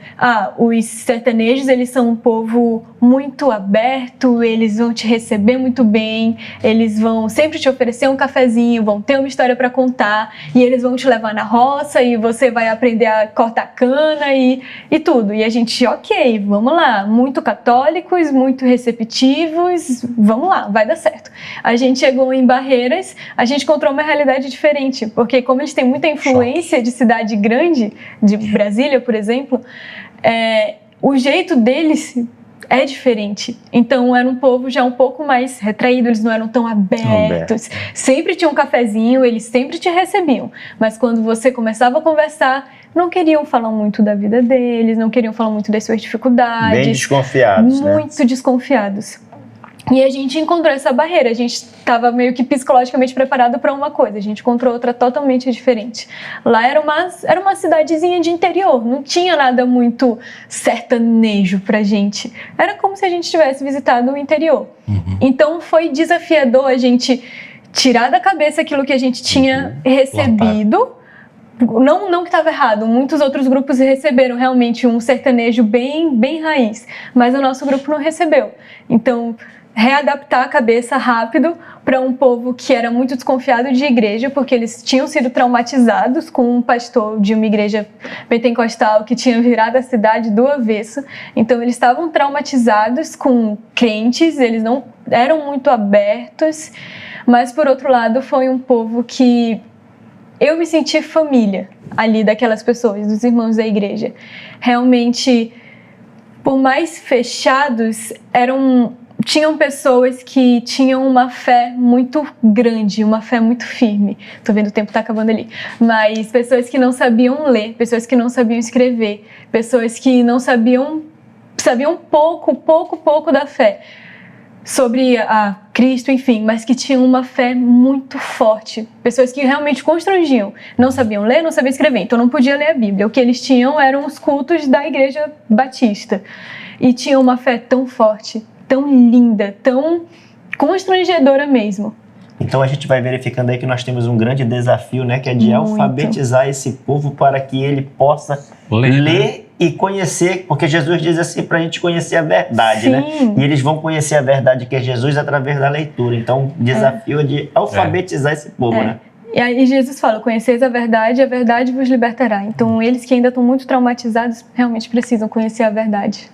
os sertanejos, eles são um povo muito aberto, eles vão te receber muito bem, eles vão sempre te oferecer um cafezinho, vão ter uma história para contar, e eles vão te levar na roça e você vai aprender a cortar cana e tudo. E a gente, ok, vamos lá, muito católicos, muito receptivos, vamos lá, vai dar certo. A gente chegou em Barreiras, a gente encontrou uma realidade diferente, porque como eles têm muita influência de cidade grande, de Brasília, por exemplo, o jeito deles é diferente. Então era um povo já um pouco mais retraído, eles não eram tão abertos. Sempre tinha um cafezinho, eles sempre te recebiam. Mas quando você começava a conversar, não queriam falar muito da vida deles, não queriam falar muito das suas dificuldades. Bem desconfiados, muito desconfiados. E a gente encontrou essa barreira, a gente estava meio que psicologicamente preparado para uma coisa, a gente encontrou outra totalmente diferente. Lá era uma cidadezinha de interior, não tinha nada muito sertanejo pra gente. Era como se a gente tivesse visitado o interior. Então foi desafiador a gente tirar da cabeça aquilo que a gente tinha recebido. Não que estava errado, muitos outros grupos receberam realmente um sertanejo bem raiz, mas o nosso grupo não recebeu. Então, readaptar a cabeça rápido para um povo que era muito desconfiado de igreja, porque eles tinham sido traumatizados com um pastor de uma igreja pentecostal que tinha virado a cidade do avesso. Então, eles estavam traumatizados com crentes, eles não eram muito abertos, mas, por outro lado, foi um povo que eu me senti família ali daquelas pessoas, dos irmãos da igreja. Realmente, por mais fechados, tinham pessoas que tinham uma fé muito grande, uma fé muito firme. Tô vendo o tempo tá acabando ali. Mas pessoas que não sabiam ler, pessoas que não sabiam escrever, pessoas que não sabiam pouco da fé sobre a Cristo, enfim, mas que tinham uma fé muito forte. Pessoas que realmente constrangiam. Não sabiam ler, não sabiam escrever, então não podia ler a Bíblia. O que eles tinham eram os cultos da Igreja Batista. E tinham uma fé tão forte, tão linda, tão constrangedora mesmo. Então a gente vai verificando aí que nós temos um grande desafio, né, que é de alfabetizar esse povo para que ele possa ler e conhecer, porque Jesus diz assim para a gente conhecer a verdade, né? E eles vão conhecer a verdade que é Jesus através da leitura. Então o desafio é de alfabetizar esse povo, né? E aí Jesus fala, conheceis a verdade vos libertará. Então eles que ainda estão muito traumatizados realmente precisam conhecer a verdade.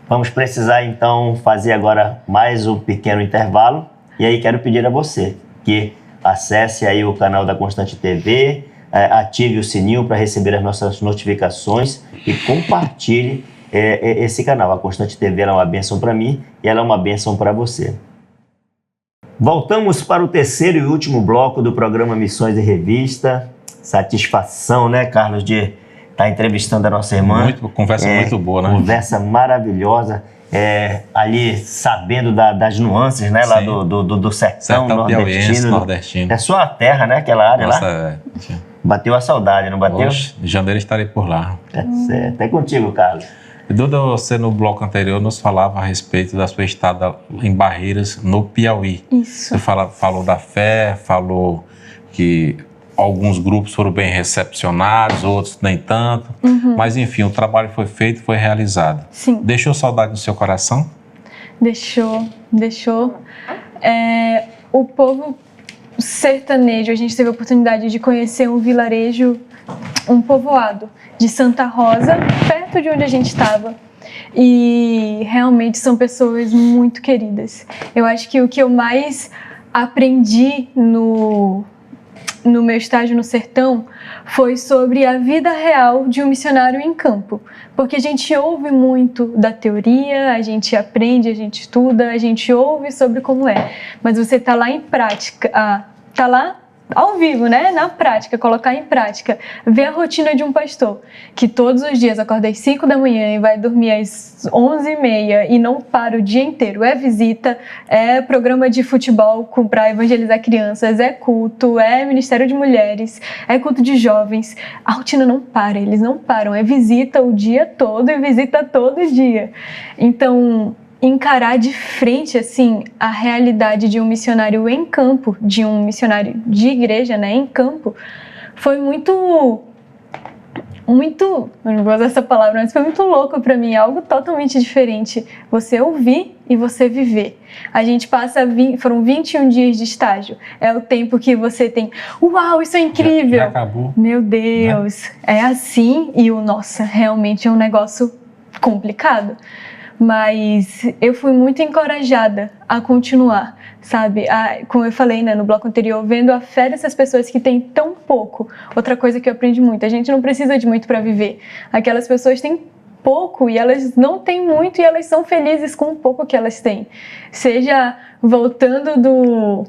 Vamos precisar então fazer agora mais um pequeno intervalo. E aí quero pedir a você que acesse aí o canal da Constante TV, ative o sininho para receber as nossas notificações e compartilhe esse canal. A Constante TV ela é uma bênção para mim e ela é uma bênção para você. Voltamos para o terceiro e último bloco do programa Missões em Revista. Satisfação, né, Carlos, de estar entrevistando a nossa irmã. Conversa muito boa, né? Conversa maravilhosa. Ali sabendo das nuances, né, lá do sertão nordestino. É sua terra, né, aquela área lá? Bateu a saudade, não bateu? Hoje, em janeiro estarei por lá. É certo. É contigo, Carlos. Duda, você no bloco anterior nos falava a respeito da sua estada em Barreiras, no Piauí. Isso. Você falou da fé, falou que alguns grupos foram bem recepcionados, outros nem tanto. Mas, enfim, o trabalho foi feito, foi realizado. Sim. Deixou saudade no seu coração? Deixou. O povo sertanejo, a gente teve a oportunidade de conhecer um vilarejo, um povoado de Santa Rosa, perto de onde a gente estava. E realmente são pessoas muito queridas. Eu acho que o que eu mais aprendi no meu estágio no sertão foi sobre a vida real de um missionário em campo, porque a gente ouve muito da teoria, a gente aprende, a gente estuda, a gente ouve sobre como é, mas você tá lá em prática, tá lá ao vivo, né? Na prática, colocar em prática, ver a rotina de um pastor, que todos os dias acorda às 5 da manhã e vai dormir às 11h30 e não para o dia inteiro. É visita, é programa de futebol para evangelizar crianças, é culto, é ministério de mulheres, é culto de jovens. A rotina não para, eles não param. É visita o dia todo e visita todo dia. Então, encarar de frente, assim, a realidade de um missionário em campo, de um missionário de igreja, né, em campo, foi muito muito, eu não vou usar essa palavra, mas foi muito louco pra mim, algo totalmente diferente. Você ouvir e você viver. A gente passa, foram 21 dias de estágio. É o tempo que você tem, uau, isso é incrível. Já acabou. Meu Deus, é assim e nossa, realmente é um negócio complicado. Mas eu fui muito encorajada a continuar, sabe? Como eu falei, né, no bloco anterior, vendo a fé dessas pessoas que têm tão pouco. Outra coisa que eu aprendi muito, a gente não precisa de muito para viver. Aquelas pessoas têm pouco e elas não têm muito e elas são felizes com o pouco que elas têm. Seja voltando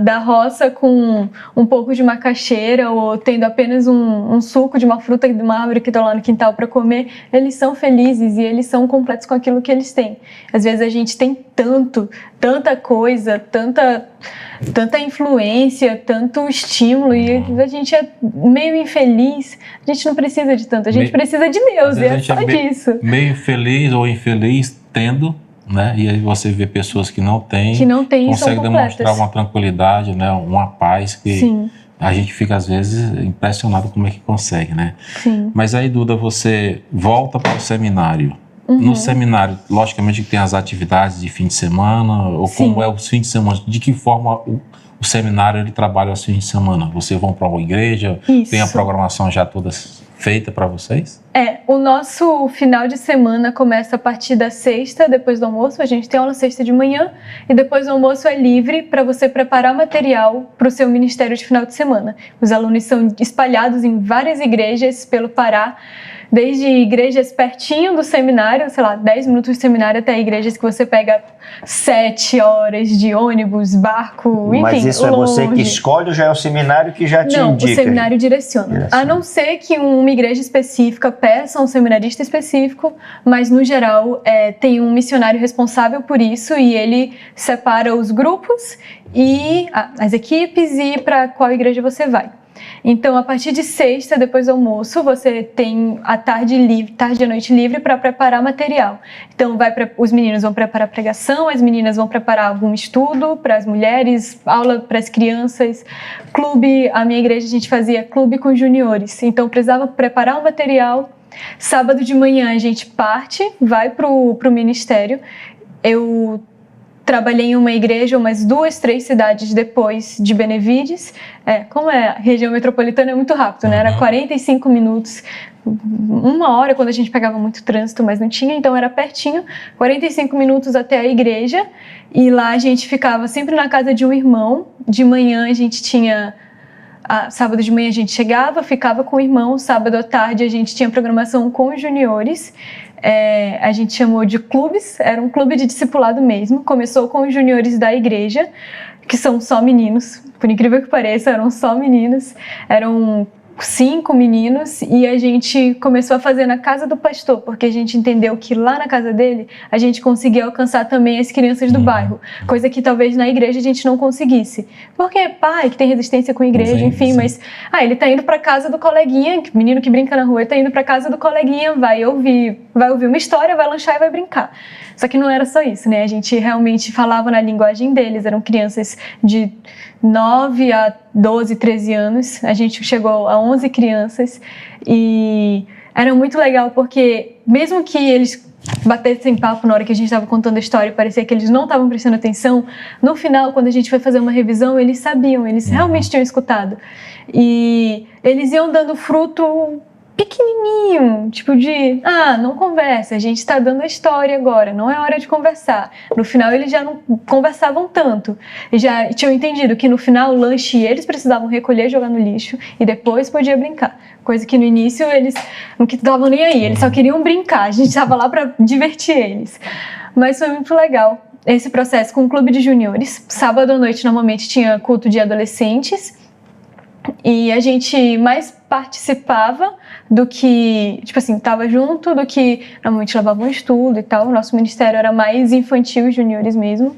da roça com um pouco de macaxeira ou tendo apenas um suco de uma fruta de uma árvore que está lá no quintal para comer, eles são felizes e eles são completos com aquilo que eles têm. Às vezes a gente tem tanta coisa, tanta influência, tanto estímulo e a gente é meio infeliz. A gente não precisa de tanto, a gente precisa de Deus e é só disso. Meio feliz ou infeliz tendo, né? E aí você vê pessoas que não têm consegue demonstrar uma tranquilidade, né? Uma paz que Sim. A gente fica às vezes impressionado como é que consegue, né? Sim. Mas aí, Duda, você volta para o seminário. No seminário, logicamente que tem as atividades de fim de semana, ou Sim. como é o fim de semana, de que forma o seminário ele trabalha aos fins de semana? Vocês vão para uma igreja, Isso. tem a programação já toda feita para vocês? O nosso final de semana começa a partir da sexta, depois do almoço. A gente tem aula sexta de manhã e depois do almoço é livre para você preparar material para o seu ministério de final de semana. Os alunos são espalhados em várias igrejas pelo Pará, desde igrejas pertinho do seminário, sei lá, 10 minutos do seminário, até igrejas que você pega 7 horas de ônibus, barco, enfim, Mas isso longe. é você que escolhe ou já é o seminário que já te Não, indica? o seminário direciona. A não ser que uma igreja específica peça um seminarista específico, mas no geral tem um missionário responsável por isso e ele separa os grupos e as equipes e para qual igreja você vai. Então, a partir de sexta, depois do almoço, você tem a tarde e noite livre para preparar material. Então, os meninos vão preparar pregação, as meninas vão preparar algum estudo para as mulheres, aula para as crianças, clube. A minha igreja, a gente fazia clube com juniores. Então, precisava preparar o material. Sábado de manhã, a gente vai para o ministério. Eu trabalhei em uma igreja umas 2, 3 cidades depois de Benevides. Como é a região metropolitana, é muito rápido, né? Era 45 minutos, 1 hora quando a gente pegava muito trânsito, mas não tinha, então era pertinho, 45 minutos até a igreja. E lá a gente ficava sempre na casa de um irmão. De manhã a gente tinha... sábado de manhã a gente chegava, ficava com o irmão. Sábado à tarde a gente tinha programação com os juniores. A gente chamou de clubes, era um clube de discipulado mesmo. Começou com os juniores da igreja, que são só meninos, por incrível que pareça, eram só meninos. Eram 5 meninos e a gente começou a fazer na casa do pastor, porque a gente entendeu que lá na casa dele a gente conseguia alcançar também as crianças do bairro, coisa que talvez na igreja a gente não conseguisse, porque pai que tem resistência com a igreja, enfim, mas ele tá indo para casa do coleguinha, menino que brinca na rua, ele tá indo para casa do coleguinha, vai ouvir uma história, vai lanchar e vai brincar. Só que não era só isso, né? A gente realmente falava na linguagem deles, eram crianças de 9 a 12, 13 anos, a gente chegou a 11 crianças e era muito legal porque mesmo que eles batessem papo na hora que a gente estava contando a história e parecia que eles não estavam prestando atenção, no final, quando a gente foi fazer uma revisão, eles sabiam, eles realmente tinham escutado e eles iam dando fruto pequenininho, tipo de, não conversa, a gente está dando a história agora, não é hora de conversar. No final eles já não conversavam tanto, e já tinham entendido que no final o lanche eles precisavam recolher e jogar no lixo e depois podia brincar, coisa que no início eles não estavam nem aí, eles só queriam brincar, a gente estava lá para divertir eles. Mas foi muito legal esse processo com o clube de juniores. Sábado à noite normalmente tinha culto de adolescentes e a gente mais participava do que, tipo assim, tava junto do que normalmente levava um estudo e tal. O nosso ministério era mais infantil, juniores mesmo.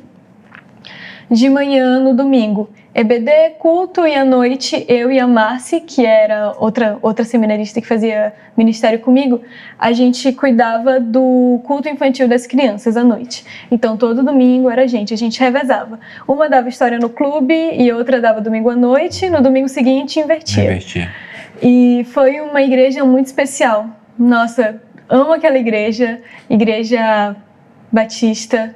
De manhã, no domingo, EBD, culto, e à noite eu e a Marci, que era outra seminarista que fazia ministério comigo, a gente cuidava do culto infantil das crianças à noite. Então todo domingo era a gente revezava. Uma dava história no clube e outra dava domingo à noite, no domingo seguinte invertia. E foi uma igreja muito especial. Nossa, amo aquela igreja, Igreja Batista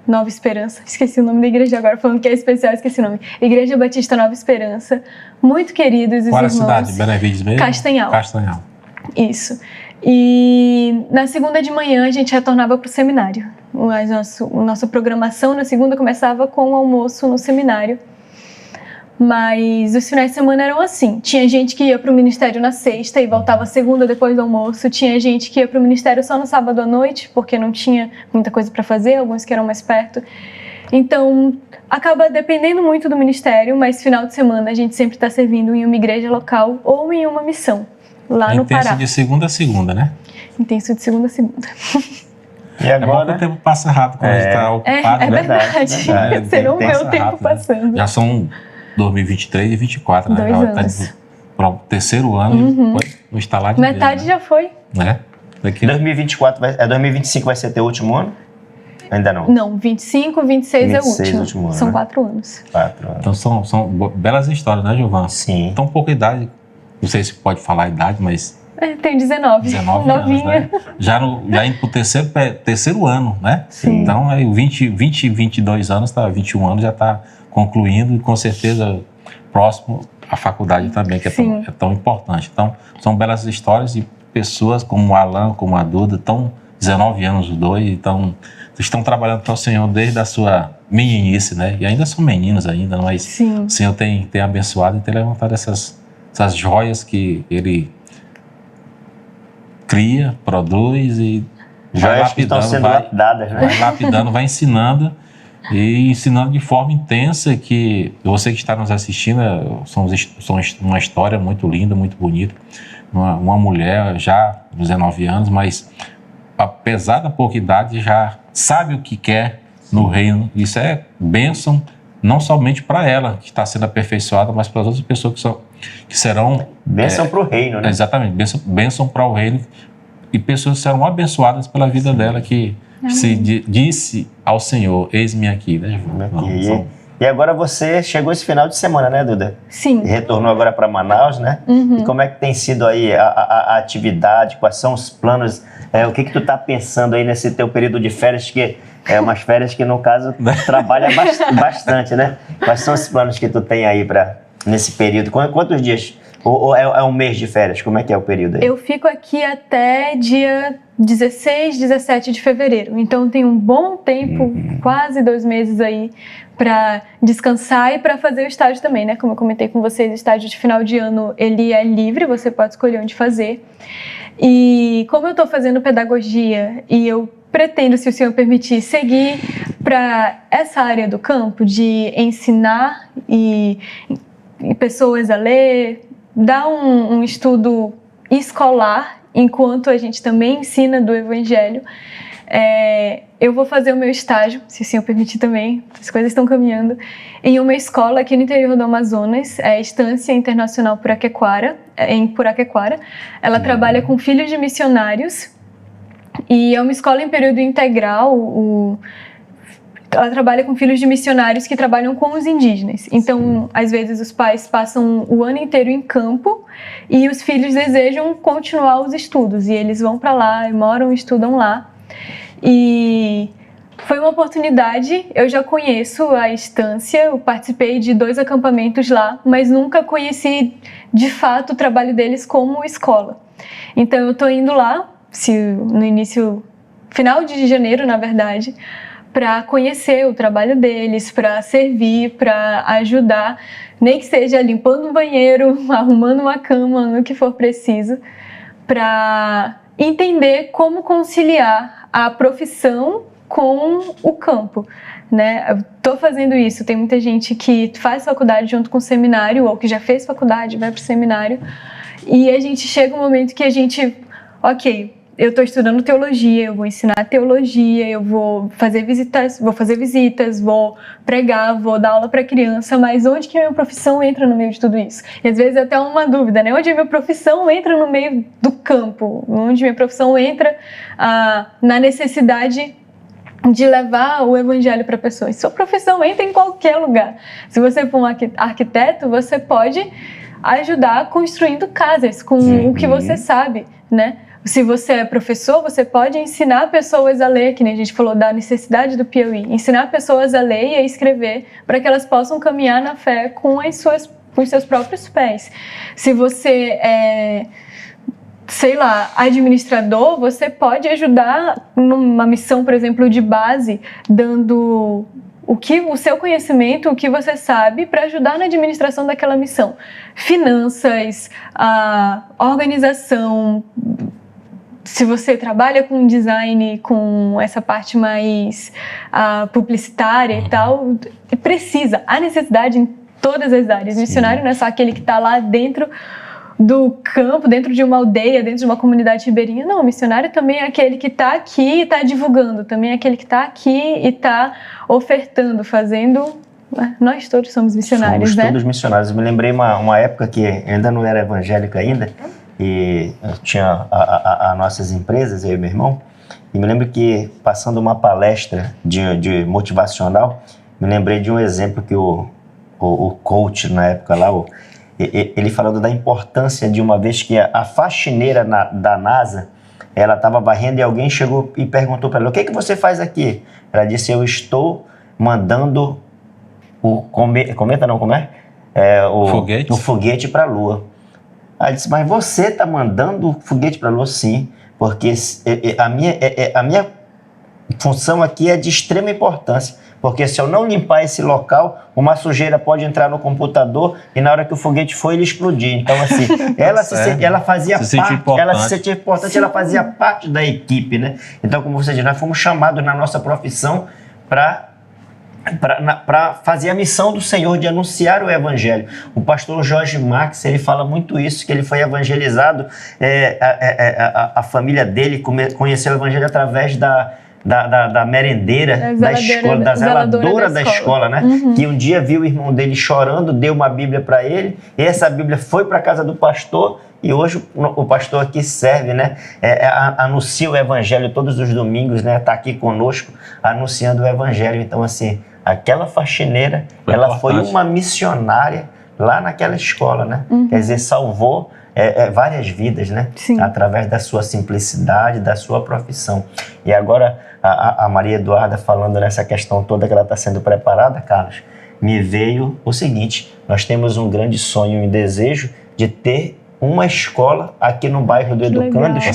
Nova Esperança. Esqueci o nome da igreja agora, falando que é especial, esqueci o nome. Igreja Batista Nova Esperança. Muito queridos os Qual irmãos. Qual a cidade? Benevides mesmo? Castanhal. Castanhal. Isso. E na segunda de manhã a gente retornava para o seminário. A nossa programação na segunda começava com o almoço no seminário. Mas os finais de semana eram assim. Tinha gente que ia para o ministério na sexta e voltava segunda depois do almoço. Tinha gente que ia para o ministério só no sábado à noite, porque não tinha muita coisa para fazer, alguns que eram mais perto. Então, acaba dependendo muito do ministério, mas final de semana a gente sempre está servindo em uma igreja local ou em uma missão, lá no Pará. Intenso de segunda a segunda, né? Intenso de segunda a segunda. E É bom que agora? o tempo passa rápido quando a gente está ocupado. É né? verdade. Você não vê o tempo rápido, né? passando. Já são 2023 e 2024, né? 2 Já anos. para o terceiro ano, no instalar de Metade Deus, já foi. né? Daqui 2024 2025 vai ser teu último ano? Ainda não. Não, 25, 26 é o 26 último. último ano, São né? 4 anos. 4 anos. Então são belas histórias, né, Giovana? Sim. Tão pouca idade, não sei se pode falar a idade, mas Tenho 19. 19 anos, Novinha. né? Já indo pro terceiro ano, né? Sim. Então, aí 22 anos, 21 anos já está concluindo e com certeza próximo à faculdade também, que é tão importante. Então, são belas histórias de pessoas como o Alan, como a Duda, estão 19 anos os dois, então estão trabalhando para o Senhor desde a sua meninice, né? E ainda são meninos ainda, mas Sim. o Senhor tem abençoado e tem levantado essas joias que Ele cria, produz e vai Joias que estão lapidando, sendo vai lapidadas, né? vai lapidando, vai ensinando e ensinando de forma intensa, que você que está nos assistindo, são uma história muito linda, muito bonita. Uma mulher já 19 anos, mas apesar da pouca idade já sabe o que quer no reino. Isso é bênção não somente para ela, que está sendo aperfeiçoada, mas para as outras pessoas que serão... Bênção para o reino, né? Exatamente, bênção para o reino, e pessoas serão abençoadas pela vida dela, que disse ao Senhor, eis-me aqui, né? E agora você chegou esse final de semana, né, Duda? Sim. E retornou agora para Manaus, né? E como é que tem sido aí a atividade? Quais são os planos? O que tu tá pensando aí nesse teu período de férias, que é umas férias que, no caso, trabalha bastante, né? Quais são os planos que tu tem aí nesse período? Quantos dias? Ou é um mês de férias? Como é que é o período aí? Eu fico aqui até dia 16, 17 de fevereiro. Então tem um bom tempo, quase 2 meses aí, para descansar e para fazer o estágio também, né? Como eu comentei com vocês, o estágio de final de ano, ele é livre, você pode escolher onde fazer. E como eu estou fazendo pedagogia e eu pretendo, se o Senhor permitir, seguir para essa área do campo de ensinar e pessoas a ler, dar um estudo escolar, enquanto a gente também ensina do Evangelho, eu vou fazer o meu estágio, se o Senhor permitir também, as coisas estão caminhando, em uma escola aqui no interior do Amazonas, a Estância Internacional Puraquequara, em Puraquequara. Ela trabalha com filhos de missionários e é uma escola em período integral. Ela trabalha com filhos de missionários que trabalham com os indígenas. Então, às vezes, os pais passam o ano inteiro em campo e os filhos desejam continuar os estudos. E eles vão para lá, moram e estudam lá. E foi uma oportunidade. Eu já conheço a Estância, eu participei de 2 acampamentos lá, mas nunca conheci, de fato, o trabalho deles como escola. Então, eu estou indo lá, no final de janeiro, na verdade, para conhecer o trabalho deles, para servir, para ajudar, nem que seja limpando um banheiro, arrumando uma cama, no que for preciso, para entender como conciliar a profissão com o campo, né? Eu tô fazendo isso, tem muita gente que faz faculdade junto com o seminário, ou que já fez faculdade, vai pro seminário, e a gente chega um momento que a gente, eu estou estudando teologia, eu vou ensinar teologia, eu vou fazer visitas, vou pregar, vou dar aula para criança, mas onde que a minha profissão entra no meio de tudo isso? E às vezes até uma dúvida, né? Onde a minha profissão entra no meio do campo? Onde a minha profissão entra na necessidade de levar o evangelho para pessoas? Sua profissão entra em qualquer lugar. Se você for um arquiteto, você pode ajudar construindo casas com o que você sabe, né? Se você é professor, você pode ensinar pessoas a ler, que nem a gente falou da necessidade do Piauí, ensinar pessoas a ler e a escrever para que elas possam caminhar na fé com os seus próprios pés. Se você é, sei lá, administrador, você pode ajudar numa missão, por exemplo, de base, dando o seu conhecimento, o que você sabe, para ajudar na administração daquela missão. Finanças, a organização. Se você trabalha com design, com essa parte mais publicitária e tal, há necessidade em todas as áreas. O missionário não é só aquele que está lá dentro do campo, dentro de uma aldeia, dentro de uma comunidade ribeirinha. Não, o missionário também é aquele que está aqui e está divulgando, também é aquele que está aqui e está ofertando, fazendo. Nós todos somos missionários, né? Somos todos missionários. Eu me lembrei uma época que eu ainda não era evangélico ainda, e tinha as nossas empresas, eu e meu irmão, e me lembro que, passando uma palestra de motivacional, me lembrei de um exemplo que o coach, na época lá, ele falando da importância de uma vez que a faxineira da NASA, ela estava varrendo e alguém chegou e perguntou para ela: o que você faz aqui? Ela disse: eu estou mandando o foguete para a Lua. Aí disse: mas você está mandando o foguete para a Lua? Sim, porque a minha função aqui é de extrema importância, porque se eu não limpar esse local, uma sujeira pode entrar no computador e na hora que o foguete for, ele explodir. Então, assim, ela fazia parte, ela se sentia importante, ela fazia parte da equipe, né? Então, como você diz, nós fomos chamados na nossa profissão para fazer a missão do Senhor de anunciar o Evangelho. O pastor Jorge Marques, ele fala muito isso, que ele foi evangelizado, a família dele conheceu o Evangelho através da merendeira da escola, da zeladora da escola, né? Uhum. Que um dia viu o irmão dele chorando, deu uma Bíblia para ele, e essa Bíblia foi para a casa do pastor, e hoje o pastor aqui serve, né? Anuncia o Evangelho todos os domingos, né? Está aqui conosco anunciando o Evangelho. Então, assim, aquela faxineira, ela foi uma missionária lá naquela escola, né? Uhum. Quer dizer, salvou várias vidas, né? Sim. Através da sua simplicidade, da sua profissão. E agora, a Maria Eduarda falando nessa questão toda que ela está sendo preparada, Carlos, me veio o seguinte: nós temos um grande sonho e desejo de ter uma escola aqui no bairro do Educandos para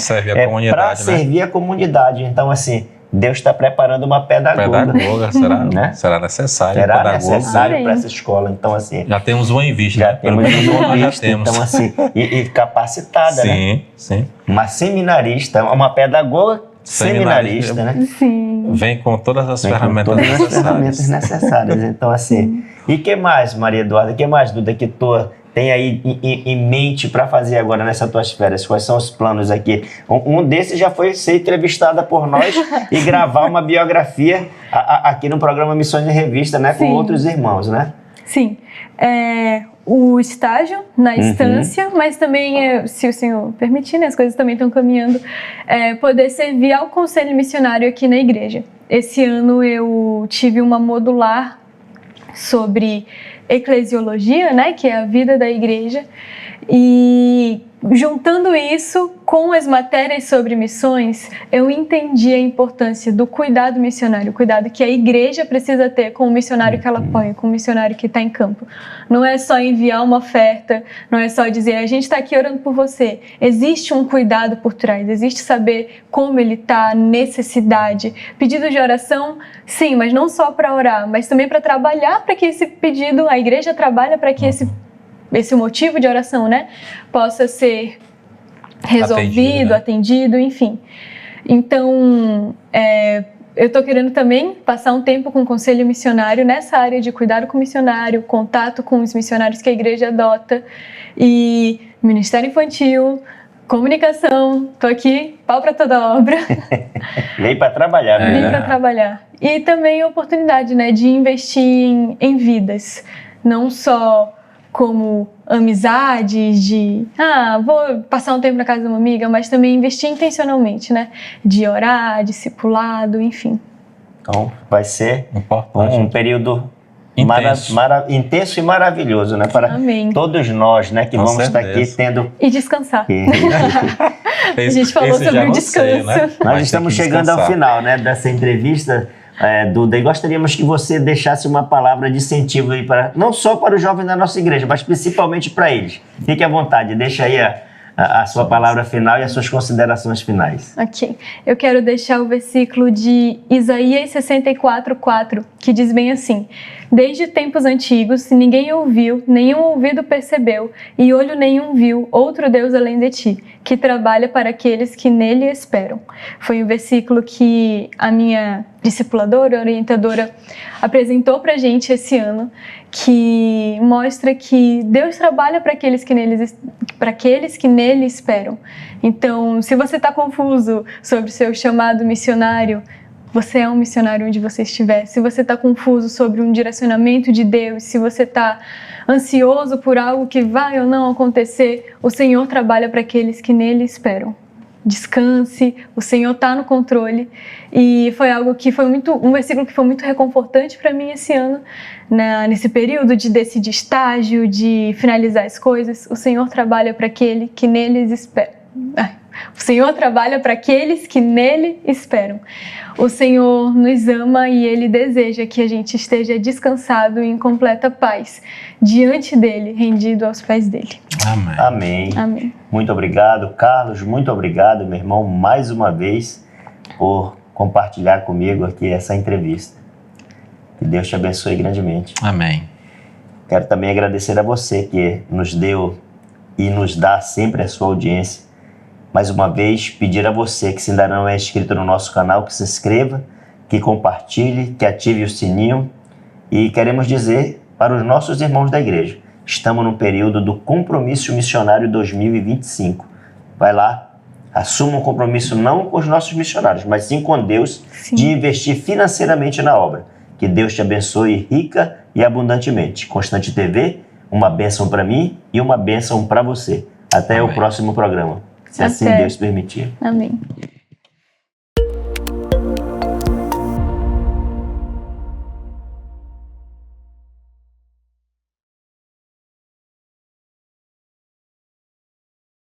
servir a comunidade. Então, assim, Deus está preparando uma pedagoga. Será, né? Será necessário. Será necessário para essa escola. Então, assim, já temos uma em vista. Já temos uma em vista. Então, assim, e capacitada, sim, né? Sim. Uma seminarista, uma pedagoga seminarista, né? Sim. Vem com todas as ferramentas necessárias. Então, assim, e que mais, Maria Eduarda? Que mais, Duda, que tu tem aí em mente para fazer agora nessas tuas férias? Quais são os planos aqui? Um desses já foi ser entrevistada por nós e gravar uma biografia aqui no programa Missões em Revista, né? Com outros irmãos, né? Sim. O estágio na estância, mas também, se o senhor permitir, né, as coisas também estão caminhando, poder servir ao conselho missionário aqui na igreja. Esse ano eu tive uma modular sobre eclesiologia, né, que é a vida da igreja, e juntando isso com as matérias sobre missões, eu entendi a importância do cuidado missionário, o cuidado que a igreja precisa ter com o missionário que ela apoia, com o missionário que está em campo. Não é só enviar uma oferta, não é só dizer: a gente está aqui orando por você. Existe um cuidado por trás, existe saber como ele está, necessidade. Pedido de oração, sim, mas não só para orar, mas também para trabalhar para que esse pedido, a igreja trabalha para que esse motivo de oração, né, possa ser resolvido, atendido, enfim. Então, eu estou querendo também passar um tempo com o conselho missionário nessa área de cuidado com o missionário, contato com os missionários que a igreja adota, e ministério infantil, comunicação. Estou aqui, pau para toda obra. Veio para trabalhar, né? Vim para trabalhar. E também a oportunidade, né, de investir em vidas, não só como amizades, vou passar um tempo na casa de uma amiga, mas também investir intencionalmente, né? De orar, discipulado, enfim. Então, vai ser um período Intenso. Intenso e maravilhoso, né? Para Amém. todos nós, né? Que Com vamos estar certeza. aqui tendo... E descansar. A gente falou Esse sobre já o não sei, descanso. né? Nós Mas estamos tem que chegando ao descansar. final, né, dessa entrevista, Duda, e gostaríamos que você deixasse uma palavra de incentivo aí para, não só para os jovens da nossa igreja, mas principalmente para eles. Fique à vontade, deixa aí a sua palavra final e as suas considerações finais. Ok. Eu quero deixar o versículo de Isaías 64:4, que diz bem assim: Desde tempos antigos, ninguém ouviu, nenhum ouvido percebeu, e olho nenhum viu outro Deus além de ti, que trabalha para aqueles que nele esperam. Foi um versículo que a minha discipuladora, orientadora, apresentou pra gente esse ano, que mostra que Deus trabalha para aqueles que nele esperam. Então, se você está confuso sobre o seu chamado missionário, você é um missionário onde você estiver. Se você está confuso sobre um direcionamento de Deus, se você está ansioso por algo que vai ou não acontecer, o Senhor trabalha para aqueles que nele esperam. Descanse, o Senhor está no controle. E foi algo que foi um versículo que foi muito reconfortante para mim esse ano, nesse período de decidir estágio, de finalizar as coisas. O Senhor trabalha para aquele que neles espera. O Senhor trabalha para aqueles que nele esperam. O Senhor nos ama e Ele deseja que a gente esteja descansado e em completa paz diante dEle, rendido aos pés dEle. Amém. Amém. Amém. Muito obrigado, Carlos, muito obrigado, meu irmão, mais uma vez, por compartilhar comigo aqui essa entrevista. Que Deus te abençoe grandemente. Amém. Quero também agradecer a você que nos deu e nos dá sempre a sua audiência. Mais uma vez, pedir a você que se ainda não é inscrito no nosso canal, que se inscreva, que compartilhe, que ative o sininho. E queremos dizer para os nossos irmãos da igreja, estamos no período do Compromisso Missionário 2025. Vai lá, assuma um compromisso não com os nossos missionários, mas sim com Deus, Sim. de investir financeiramente na obra. Que Deus te abençoe rica e abundantemente. Constante TV, uma bênção para mim e uma bênção para você. Até Amém. o próximo programa, se assim Até. Deus permitir. Amém.